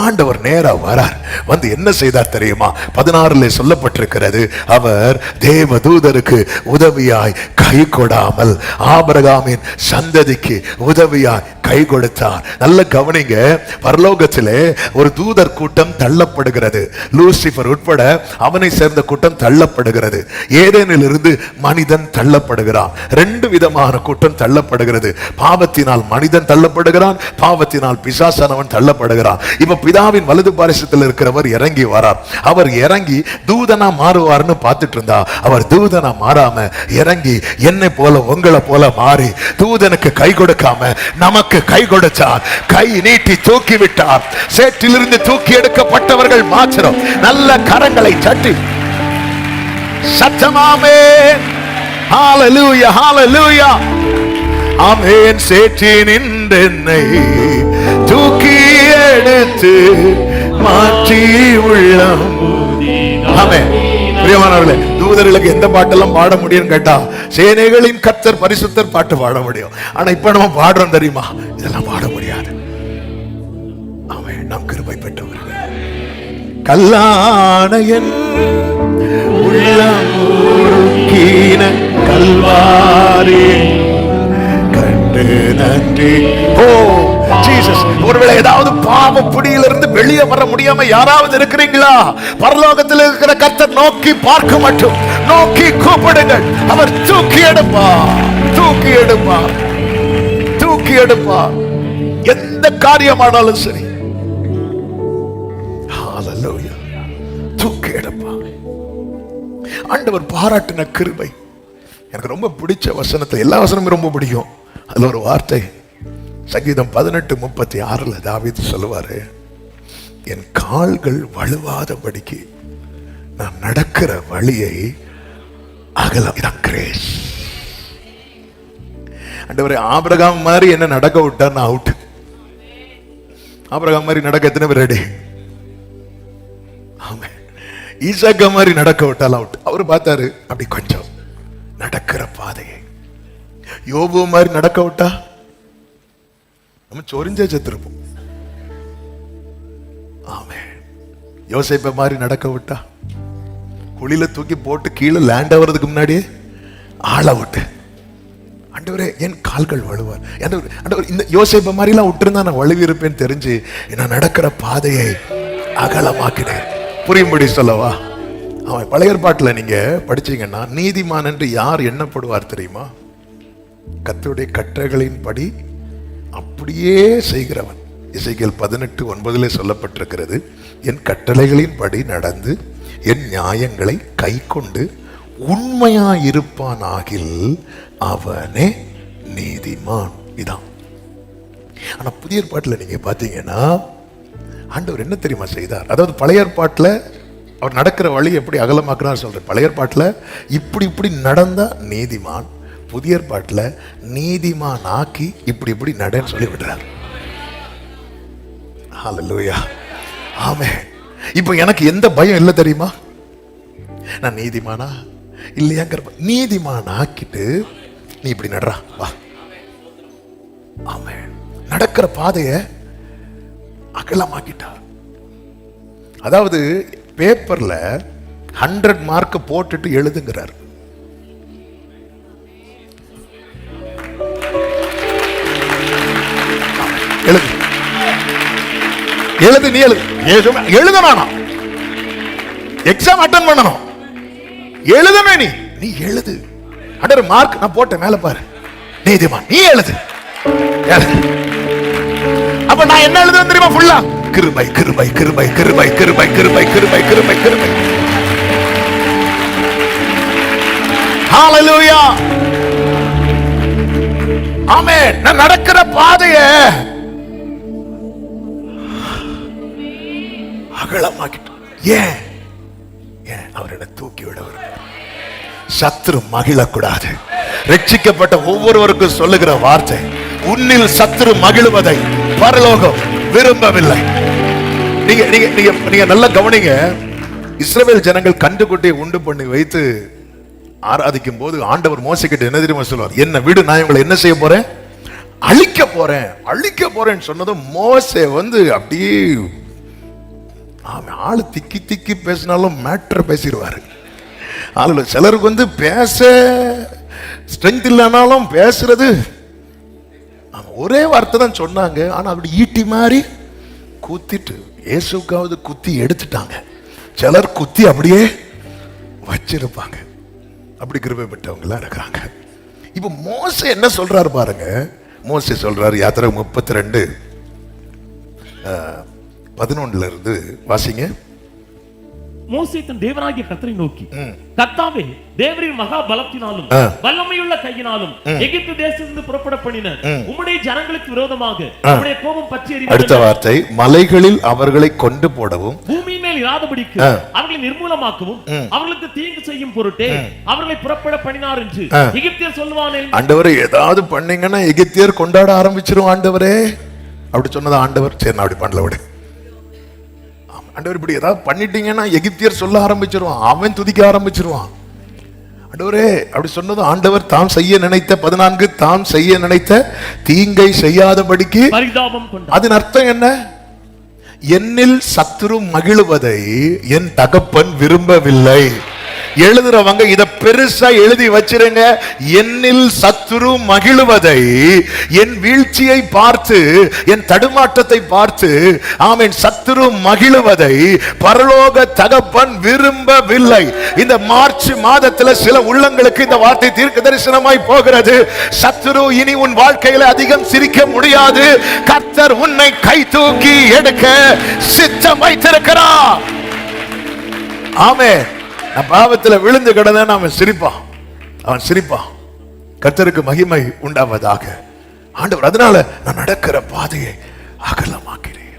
ஆண்டவர் நேரா வரார். வந்து என்ன செய்தார் தெரியுமா? 16 சொல்லப்பட்டிருக்கிறது, அவர் தேவதூதருக்கு உதவியாய் கை கொடாமல் ஆபிரகாமின் சந்ததிக்கு உதவியாய் கை கொடுத்தார். நல்ல கவனிங்க, பரலோகத்திலே ஒரு தூதர் கூட்டம் தள்ளப்படுகிறது. லூசிபர் உட்பட அவனை சேர்ந்த கூட்டம் தள்ளப்படுகிறது. ஏதேனில் இருந்து மனிதன் தள்ளப்படுகிறான். 2 விதமான கூட்டம் தள்ளப்படுகிறது. பாவத்தினால் மனிதன் தள்ளப்படுகிறான், பாவத்தினால் பிசாசானவன் தள்ளப்படுகிறான். இப்ப பிதாவின் வலது பாரிசத்தில் இருக்கிறவர் இறங்கி வரார். அவர் இறங்கி தூதனா மாறுவார்னு பார்த்துட்டு இருந்தா, அவர் தூதனா மாறாம இறங்கி என்னை போல உங்களை போல மாறி தூதனுக்கு கை கொடுக்காம நமக்கு கை கொடுத்தார். கை நீட்டி தூக்கி விட்டார். சேற்றிலிருந்து தூக்கி எடுக்கப்பட்டவர்கள் மாத்திரம் நல்ல கரங்களை தட்டி சத்தமாமே ஹalleluya ஹalleluya ஆமென். சேற்றினின்று என்னை தூக்கி எடுத்து மாற்றி உள்ளம். ஆமென். பிரியமானவர்களே, தூதர்களுக்கு எந்த பாட்டெல்லாம் பாட முடியும் கேட்டா, சேனைகளின் கர்த்தர் பரிசுத்தர் பாட்டு பாட முடியும். ஆனா இப்ப நம்ம பாடுறோம் தெரியுமா, இதெல்லாம் பாட முடியாது. ஆமென். நாம் கிருபை பெற்றவர்கள். கல்லானையன் உள்ளம் உருக்கின கல்வாரி கண்டு நன்றி. ஓ ஜீசஸ். ஒருவேளை ஏதாவது பாவ பிடியிலிருந்து வெளியே வர முடியாம யாராவது இருக்கிறீங்களா? பரலோகத்தில் இருக்கிற கர்த்தர் நோக்கி பார்க்க மட்டும், நோக்கி கூப்பிடுங்கள். அவர் தூக்கி எடுப்பார், தூக்கி எடுப்பார், தூக்கி எடுப்பார். எந்த காரியமானாலும் சரி, ஹalleluya, தூக்கி எடுப்பார். ஆண்டவர் பாராட்டின கிருபை. எனக்கு ரொம்ப பிடிச்ச வசனத்தை, எல்லா வசனமும் ரொம்ப பிடிக்கும். அதுல ஒரு வார்த்தை, சங்கீதம் 18:36 தாவீது சொல்லுவாரு, என் கால்கள் வழுவாதபடிக்கு நான் நடக்கிற வழியை அகலம். கிரேஸ். ஆண்டவரே, ஆபிரகாம் மாதிரி என்ன நடக்க விட்டார், நான் அவுட். ஆபிரகாம் மாதிரி நடக்க எத்தனை பேர் ரெடி? ஆமா. ஈசாக்கா மாதிரி நடக்க விட்டால் அவுட். அவரு பார்த்தாரு அப்படி கொஞ்சம் நடக்கிற பாதையை. யோபு மாதிரி நடக்க விட்டா நம்ம சொரிஞ்சே செத்துருப்போம். ஆமே. யோசேப்ப மாதிரி நடக்க விட்டா குழியில தூக்கி போட்டு கீழே லேண்ட் ஆகிறதுக்கு முன்னாடியே ஆள விட்டு, ஆண்டவரே என் கால்கள் வழுவார். ஆண்டவர், இந்த யோசேப்ப மாதிரி எல்லாம் விட்டுருந்தா நான் வழுவி இருப்பேன்னு தெரிஞ்சு நான் நடக்கிற பாதையை அகலமாக்கினேன். புரியும்படி சொல்லவா? அவன் பழைய ஏற்பாட்டில் நீங்க படிச்சீங்கன்னா, நீதிமான் என்று யார் எண்ணப்படுவார் தெரியுமா? கர்த்தருடைய கட்டளைகளின்படி அப்படியே செய்கிறவன். எசேக்கியேல் 18:9 சொல்லப்பட்டிருக்கிறது, என் கட்டளைகளின்படி நடந்து என் நியாயங்களை கை கொண்டு உண்மையாயிருப்பானாகில் அவனே நீதிமான். இதான். ஆனா புதிய ஏற்பாட்டில் நீங்க பாத்தீங்கன்னா, ஆண்டவர் என்ன தெரியுமா செய்தார்? அதாவது பழைய ஏற்பாட்டில் அவர் நடக்கிற வழி எப்படி அகலமாக்குறார் சொல்ற. பழைய ஏற்பாட்டில் இப்படி இப்படி நடந்தா நீதிமான், புதிய ஏற்பாட்டில் நீதிமான் ஆக்கி இப்படி இப்படி நடன்னு சொல்லி விடுறார். ஹல்லேலூயா. ஆமென். இப்போ எனக்கு எந்த பயம் இல்லை தெரியுமா? நான் நீதிமானா இல்லையாங்கிற நீதிமான் ஆக்கிட்டு நீ இப்படி நடறா வா. ஆமென். நடக்கிற பாதையை அகலமாக்கிட்டார். அதாவது பேப்பர்ல 100 மார்க் போட்டுட்டு எழுதுங்கிறார். எழுது எழுது நீ எழுது. எழுதணும், எக்ஸாம் அட்டன் பண்ணணும், எழுதவே நீ எழுது. 100 மார்க் நான் போட்டேன் மேல பாரு, நீதிமான் நீ எழுது. அப்ப நான் என்ன எழுதுவேன் தெரியுமா? ஃபுல்லா கிருபை கிருபை கிருபை கிருபை கிருபை கிருபை கிருபை கிருபை கிருபை. ஹல்லேலூயா. ஆமென். நான் நடக்கிற பாதையை அகலமாக்கிட்டோம். ஏன்? அவர் என்னை தூக்கி விட விரும்புகிறார். சத்துரு மகிழக்கூடாது. ரட்சிக்கப்பட்ட ஒவ்வொருவருக்கும் சொல்லுகிற வார்த்தை, உன்னில் சத்துரு மகிழுவதை பரலோகம் விரும்பவில்லை. நீங்க நீங்க நீங்க நீங்க நல்லா கவனிங்க. இஸ்ரவேல் ஜனங்கள் கன்றுக்குட்டியை உண்டு பண்ணி வைத்து ஆராதிக்கும் போது ஆண்டவர் மோசேக்கிட்ட என்ன தெரியுமா சொல்லுவார்? என்ன விடு, நான் உங்களை என்ன செய்ய போறேன்? அழிக்க போறேன், அழிக்க போறேன்னு சொன்னதும் மோசே வந்து அப்படியே ஆளு திக்கி திக்கி பேசினாலும் மேட்டர் பேசிடுவாரு. ஆளு சிலருக்கு வந்து பேச ஸ்ட்ரென்த் இல்லைனாலும் பேசுறது ஒரே வார்த்தை தான் சொன்னாங்க. ஆனா அப்படி ஈட்டி மாதிரி குத்திட்டு இயேசுக்காவது குத்தி எடுத்துட்டாங்க. சிலர் குத்தி அப்படியே வச்சிருப்பாங்க. அப்படி கிருபை பெற்றவங்களா இருக்காங்க. இப்ப மோசே என்ன சொல்றாரு பாருங்க. மோசே சொல்றாரு, யாத்திரை 32:11 இருந்து வாசிங்க. மோசே தன் தேவனாகிய கர்த்தரை நோக்கி, கர்த்தாவே, தேவரின் மகா பலத்தினாலும் வல்லமையுள்ள கையினாலும் எகிப்து தேசத்திலிருந்து புறப்பட பண்ணின உம்முடைய ஜனங்களுக்கு விரோதமாக உம்முடைய கோபம் பற்றி எரிகிறது. அடுத்த வார்த்தை, மலைகளில் அவர்களை கொண்டு போடவும் பூமியின் மேல் இராதபடிக்கு அவர்களை நிர்மூலமாக்கவும் அவர்களுக்கு தீங்கு செய்யும் பொருட்டே அவர்களை புறப்பட பண்ணினார் என்று எகிப்தியர் சொல்லுவானே. ஆண்டவரே, ஏதாவது பண்ணீங்கன்னா எகிப்தியர் கொண்டாட ஆரம்பிச்சிரும் ஆண்டவரே. அப்படி சொன்னதா ஆண்டவர்? சரி, நான் அப்படி பண்ணல விடு. ஆண்டவர் இப்படி ஏதாவது பண்ணிட்டீங்கன்னா எகிப்தியர் சொல்ல ஆரம்பிச்சிருவான், அவன் துதிக்க ஆரம்பிச்சிருவான். ஆண்டவரே அப்படி சொன்னதும் ஆண்டவர் தாம் செய்ய நினைத்த 14 தாம் செய்ய நினைத்த தீங்கை செய்யாதபடிக்கு பரிதாபம் கொண்டார். அதன் அர்த்தம் என்ன? என்னில் சத்துரு மகிழுவதை என் தகப்பன் விரும்பவில்லை. எழுதுறவங்க இத பெருசா எழுதி வச்சிருங்க. என்னில் சத்துரு மகிழுவதை, என் வீழ்ச்சியை பார்த்து, என் தடுமாற்றத்தை பார்த்து, ஆமென், சத்துரு மகிழுவதை பரலோக தகப்பன் விரும்பவில்லை. இந்த மார்ச் மாதத்துல சில உள்ளங்களுக்கு இந்த வார்த்தை தீர்க்க தரிசனமாய் போகிறது. சத்துரு இனி உன் வாழ்க்கையில அதிகம் சிரிக்க முடியாது. கர்த்தர் உன்னை கை தூக்கி எடுக்க சித்தம் வைத்திருக்கிறார். ஆமென். நான் பாவத்துல விழுந்து கிடந்தேன், அவன் சிரிப்பான், அவன் சிரிப்பான். கர்த்தருக்கு மகிமை உண்டாவதாக. ஆண்டவர் அதனால நான் நடக்கிற பாதையை அகலமாக்கிறேன்.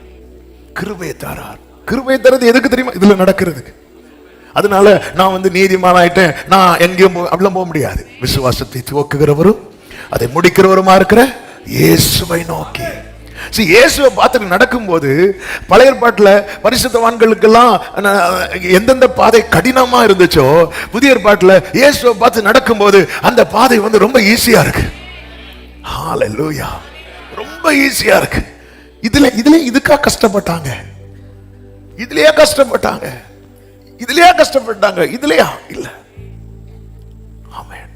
கிருபையை தரார். கிருபையை தரது எதுக்கு தெரியுமா? இதுல நடக்கிறதுக்கு. அதனால நான் வந்து நீதிமான் ஆயிட்டேன், நான் எங்கேயும் அப்படிலாம் போக முடியாது. விசுவாசத்தை துவக்குகிறவரும் அதை முடிக்கிறவருமா இருக்கிற இயேசுவை நோக்கி. இயேசுவை பார்த்துட்டு நடக்கும்போது பழைய ஏற்பாட்டுல பரிசுத்தவான்களுக்கெல்லாம் எந்தெந்த பாதை கடினமா இருந்துச்சோ, புதிய ஏற்பாட்டுல இயேசுவை பார்த்து நடக்கும்போது அந்த பாதை வந்து ரொம்ப ஈஸியா இருக்கு. ஹல்லேலூயா, ரொம்ப ஈஸியா இருக்கு. இதுக்கா கஷ்டப்பட்டாங்க, இதுலயே கஷ்டப்பட்டாங்க, இதுலயே கஷ்டப்பட்டாங்க, இதுலயா இல்ல. ஆமென்.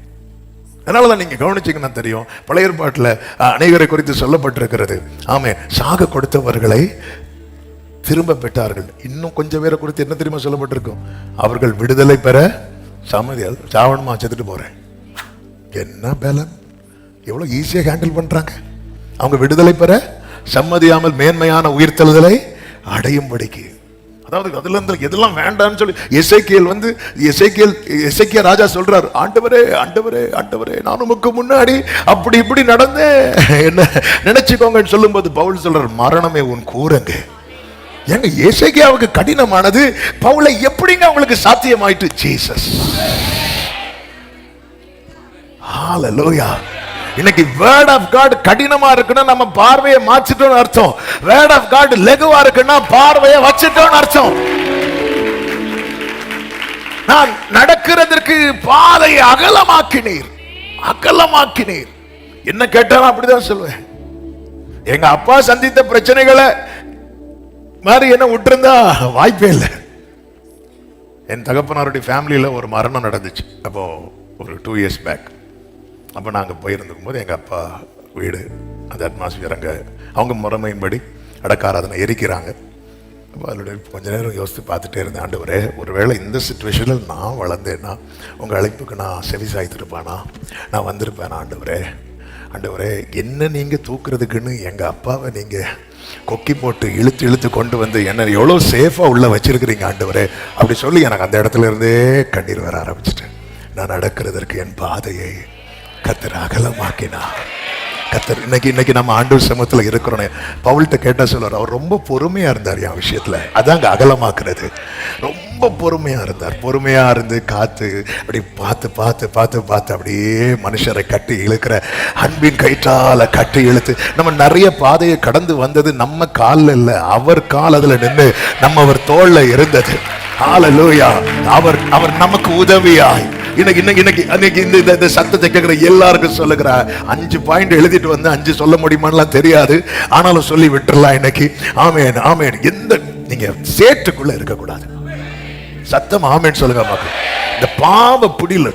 அதனாலதான் நீங்க கவனிச்சீங்கன்னா தெரியும், பழைய ஏற்பாட்டுல அநேகரை குறித்து சொல்லப்பட்டிருக்கிறது. ஆமே, சாக கொடுத்தவர்களை திரும்ப பெற்றார்கள். இன்னும் கொஞ்சம் பேரை குறித்து என்ன தெரியுமா சொல்லப்பட்டிருக்கும்? அவர்கள் விடுதலை பெற சம்மதியால் சாவணமா செத்துட்டு போறேன். என்ன பலன்! எவ்வளவு ஈஸியா ஹேண்டில் பண்றாங்க. அவங்க விடுதலை பெற சம்மதியாமல் மேன்மையான உயிர்த்தெழுதலை அடையும்படிக்கு. அதாவது அதுல இருந்து எதெல்லாம் வேண்டாம்னு சொல்லி எசேக்கியா ராஜா சொல்றாரு, ஆண்டவரே ஆண்டவரே ஆண்டவரே, நான் உமக்கு முன்னாடி அப்படி இப்படி நடந்தேன், என்ன நினைச்சுக்கோங்கன்னு சொல்லும் போது பவுல் சொல்றாரு, மரணமே உன் கூரங்க. எங்க எசேக்கியாவுக்கு கடினமானது பவுலை எப்படிங்க அவங்களுக்கு சாத்தியமாயிட்டு? ஜீசஸ். ஹல்லேலூயா. இன்னைக்கு வேர்ட் ஆஃப் காட் கடினமா இருக்குன்னா நம்ம பார்வையை மாற்றிட்டோம்னு அர்த்தம். வேர்ட் ஆஃப் காட் லெகுவா இருக்குன்னா பார்வையை வச்சிட்டோம்னு அர்த்தம். நான் நடக்கிறதற்கு பாதையை அகலமாக்கினீர், அகலமாக்கினீர். என்ன கேட்டாலும் அப்படிதான் சொல்லுவேன். எங்க அப்பா சந்தித்த பிரச்சனைகளை மாதிரி என்ன விட்டுருந்தா வாய்ப்பே இல்லை. என் தகப்பனாருடைய ஃபேமிலியில ஒரு மரணம் நடந்துச்சு. அப்போ ஒரு 2 years பேக். அப்போ நாங்கள் போயிருந்துக்கும் போது எங்கள் அப்பா வீடு, அந்த அட்மாஸ்பியர், அங்கே அவங்க முறைமையின்படி அடக்காராதனை எரிக்கிறாங்க. அப்போ அதோட கொஞ்ச நேரம் யோசித்து பார்த்துட்டே இருந்தேன், ஆண்டவரே, ஒருவேளை இந்த சுச்சுவேஷனில் நான் வளர்ந்தேன்னா, உங்கள் அழைப்புக்கு நான் செவி சாய்த்திருப்பானா, நான் வந்திருப்பேன். ஆண்டவரே ஆண்டவரே, என்ன நீங்கள் தூக்குறதுக்குன்னு எங்கள் அப்பாவை நீங்கள் கொக்கி போட்டு இழுத்து இழுத்து கொண்டு வந்து என்ன எவ்வளோ சேஃபாக உள்ளே வச்சிருக்கிறீங்க ஆண்டவரே, அப்படி சொல்லி எனக்கு அந்த இடத்துல இருந்தே கண்ணீர் வர ஆரம்பிச்சிட்டேன். நான் நடக்கிறதற்கு என் பாதையை கர்த்தர் அகலமாக்கினார். கர்த்தர் இன்னைக்கு நம்ம ஆண்டவர் சமூகத்துல இருக்கிறோம். பவுல்கிட்ட கேட்டா சொல்றாரு, அவர் ரொம்ப பொறுமையா இருந்தார் என் விஷயத்துல. அதாங்க அகலமாக்குறது. ரொம்ப பொறுமையா இருந்தார். பொறுமையா இருந்து காத்து அப்படி பார்த்து பார்த்து பார்த்து பார்த்து அப்படியே மனுஷரை கட்டி இழுக்கிற அன்பின் கயிற்றால கட்டி இழுத்து நம்ம நிறைய பாதையை கடந்து வந்தது நம்ம காலில் இல்லை, அவர் கால் அதுல நின்று நம்ம அவர் தோள்ல இருந்தது. ஹல்லேலூயா. அவர் நமக்கு உதவியாய் இன்னைக்கு இந்த சத்தத்தை கேட்கிற எல்லாருக்கும் சொல்லுகிற 5 பாயிண்ட் எழுதிட்டு வந்து 5 சொல்ல முடியுமான்லாம் தெரியாது, ஆனாலும் சொல்லி விட்டுறலாம் இன்னைக்கு. ஆமென் ஆமென். எந்த நீங்க சேட்டுக்குள்ள இருக்கக்கூடாது. சத்தம் ஆமென் சொல்லுங்க மக்கள். இந்த பாவ புடியில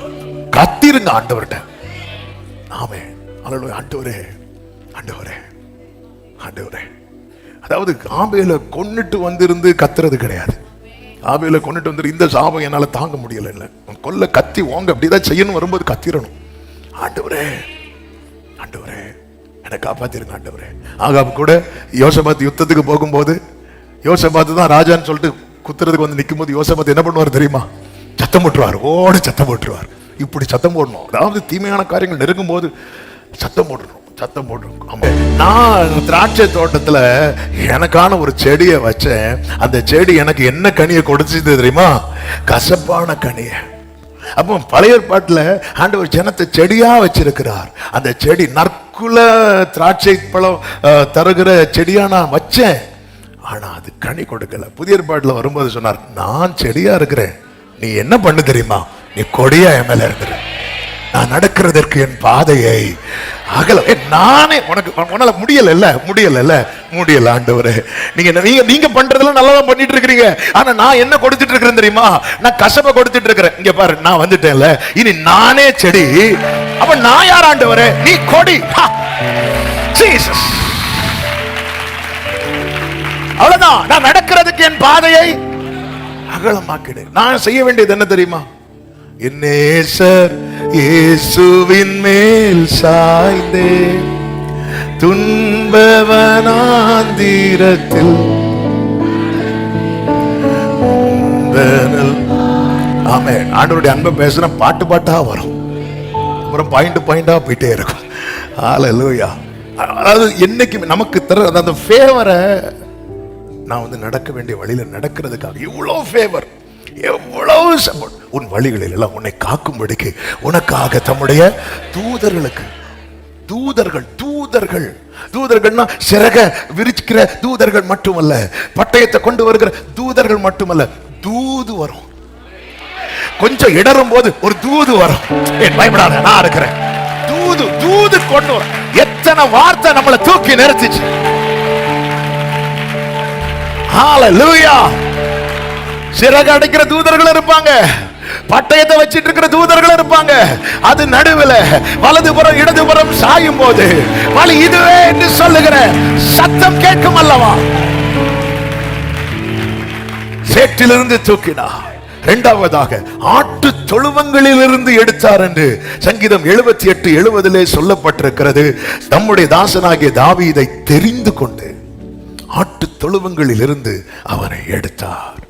கத்திருங்க ஆண்டவர்கிட்ட. ஆமென். ஹல்லேலூயா. ஆண்டவரே ஆண்டவரே ஆண்டவரே. அதாவது ஆபேலை கொன்னுட்டு வந்திருந்து கத்துறது கிடையாது. ஆபேலை கொண்டுட்டு வந்து இந்த சாபம் என்னால தாங்க முடியல, இல்லை கொல்ல கத்தி ஓங்க அப்படிதான் செய்யணும், வரும்போது கத்திரணும். ஆண்டவரே ஆண்டவரே என்னை காப்பாத்திருங்க ஆண்டவரே. ஆகாப் கூட யோசபாத் யுத்தத்துக்கு போகும்போது, யோசபாத் தான் ராஜான்னு சொல்லிட்டு குத்துறதுக்கு வந்து நிற்கும் போது யோசபாத் என்ன பண்ணுவார் தெரியுமா? சத்தம் போட்டுருவார், ஓட சத்தம் போட்டுருவார். இப்படி சத்தம் போடணும். அதாவது தீமையான காரியங்கள் நெருங்கும் போது சத்தம் போடணும், சத்தம் போட்டுருக்கும். நான் திராட்சை தோட்டத்துல எனக்கான ஒரு செடியை வச்சேன். அந்த செடி எனக்கு என்ன கனியை கொடுத்துச்சு தெரியுமா? கசப்பான கனியை. அப்போ பழைய ஏற்பாட்டுல ஆண்டவர் ஜனத்தை செடியா வச்சிருக்கிறார். அந்த செடி நற்குல திராட்சை பழம் தருகிற செடியா நான் வச்சேன், ஆனா அது கனி கொடுக்கல. புதிய ஏற்பாட்டுல வரும்போது சொன்னார், நான் செடியா இருக்கிறேன், நீ என்ன பண்ணு தெரியுமா? நீ கொடியா என் மேல இருக்கிற, நான் நடக்கிறதற்கு என் பாதையை அகல. நானே உன்னால முடியல ஆண்டவரே. நீங்க பண்றதெல்லாம் நல்லா பண்ணிட்டு இருக்கிறீங்க, ஆனா நான் என்ன கொடுத்துட்டு இருக்கிறேன் தெரியுமா? நான் கசப்பை கொடுத்துட்டு இருக்கிறேன். இங்க பாரு, நான் வந்துட்டேன்ல, இனி நானே செடி. அப்ப நான் யார் ஆண்டவரே? நீ கொடி. ஜீசஸ். அவ்வளவுதான். நான் நடக்கிறதுக்கு என் பாதையை அகலமாக்கிடு. நான் செய்ய வேண்டியது என்ன தெரியுமா? என் நேசர் இயேசுவின் மேல் சாய்ந்தே துன்பவனாந்திரத்தில். ஆமென். ஆண்டவருடைய அன்பை பேசுற பாட்டு பாட்டா வரும், அப்புறம் பாயிண்டா போயிட்டே இருக்கும். ஹல்லேலூயா. அதாவது என்னைக்கு நமக்கு தர அந்த ஃபேவரை நான் வந்து நடக்க வேண்டிய வழியில நடக்கிறதுக்காக இவ்வளவு ஃபேவர், எவ்வளவு சப்போர்ட். உன் வழிகளில் எல்லாம் உன்னை காக்கும்படிக்கு உனக்காக தம்முடைய தூதர்களுக்கு, தூதர்கள்னா சிறக விரிக்கிற தூதர்கள் மட்டுமல்ல, பட்டயத்தை கொண்டு வருகிற தூதர்கள் மட்டுமல்ல, தூது வரும். கொஞ்சம் இடரும் போது ஒரு தூது வரும். பயப்படாத, நான் இருக்கிறேன். தூது கொண்டு வரும். எத்தனை வார்த்தை நம்மளை தூக்கி நிறுத்திச்சு. ஹல்லேலூயா. சிறகு அடைக்கிற தூதர்கள் இருப்பாங்க, பட்டயத்தை வச்சிட்டு இருக்கிற தூதர்கள் இருப்பாங்க. அது நடுவில் வலதுபுறம் இடதுபுறம் சாயும் போது வழி இதுவே என்று சொல்லுகிற சத்தம் கேட்கும் அல்லவா? சேற்றிலிருந்து தூக்கினார். இரண்டாவதாக ஆட்டு தொழுவங்களில் இருந்து எடுத்தார் என்று சங்கீதம் 78:70 சொல்லப்பட்டிருக்கிறது. நம்முடைய தாசனாகிய தாவீதை தெரிந்து கொண்டு ஆட்டு தொழுவங்களில் இருந்து அவனை எடுத்தார்.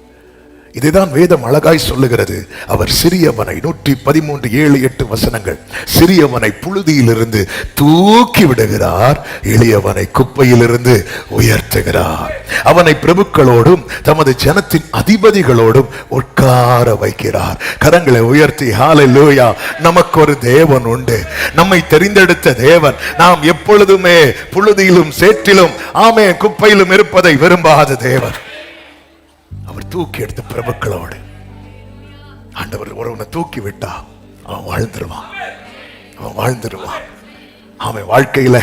இதுதான் வேதம் அழகாய் சொல்லுகிறது. அவர் சிறியவனை 113:7-8 சிறியவனை புழுதியிலிருந்து தூக்கி விடுகிறார், எளியவனை குப்பையிலிருந்து உயர்த்துகிறார். அவனை பிரபுக்களோடும் தமது ஜனத்தின் அதிபதிகளோடும் உட்கார வைக்கிறார். கரங்களை உயர்த்தி ஹல்லேலூயா. நமக்கு ஒரு தேவன் உண்டு, நம்மை தெரிந்தெடுத்த தேவன். நாம் எப்பொழுதுமே புழுதியிலும் சேற்றிலும் ஆமென் குப்பையிலும் இருப்பதை விரும்பாத தேவன். அவர் தூக்கி எடுத்த பிரபுக்களோடு ஆண்டவர் ஒருவனை தூக்கி விட்டா அவன் வாழ்ந்துருவான். அவன் வாழ்க்கையில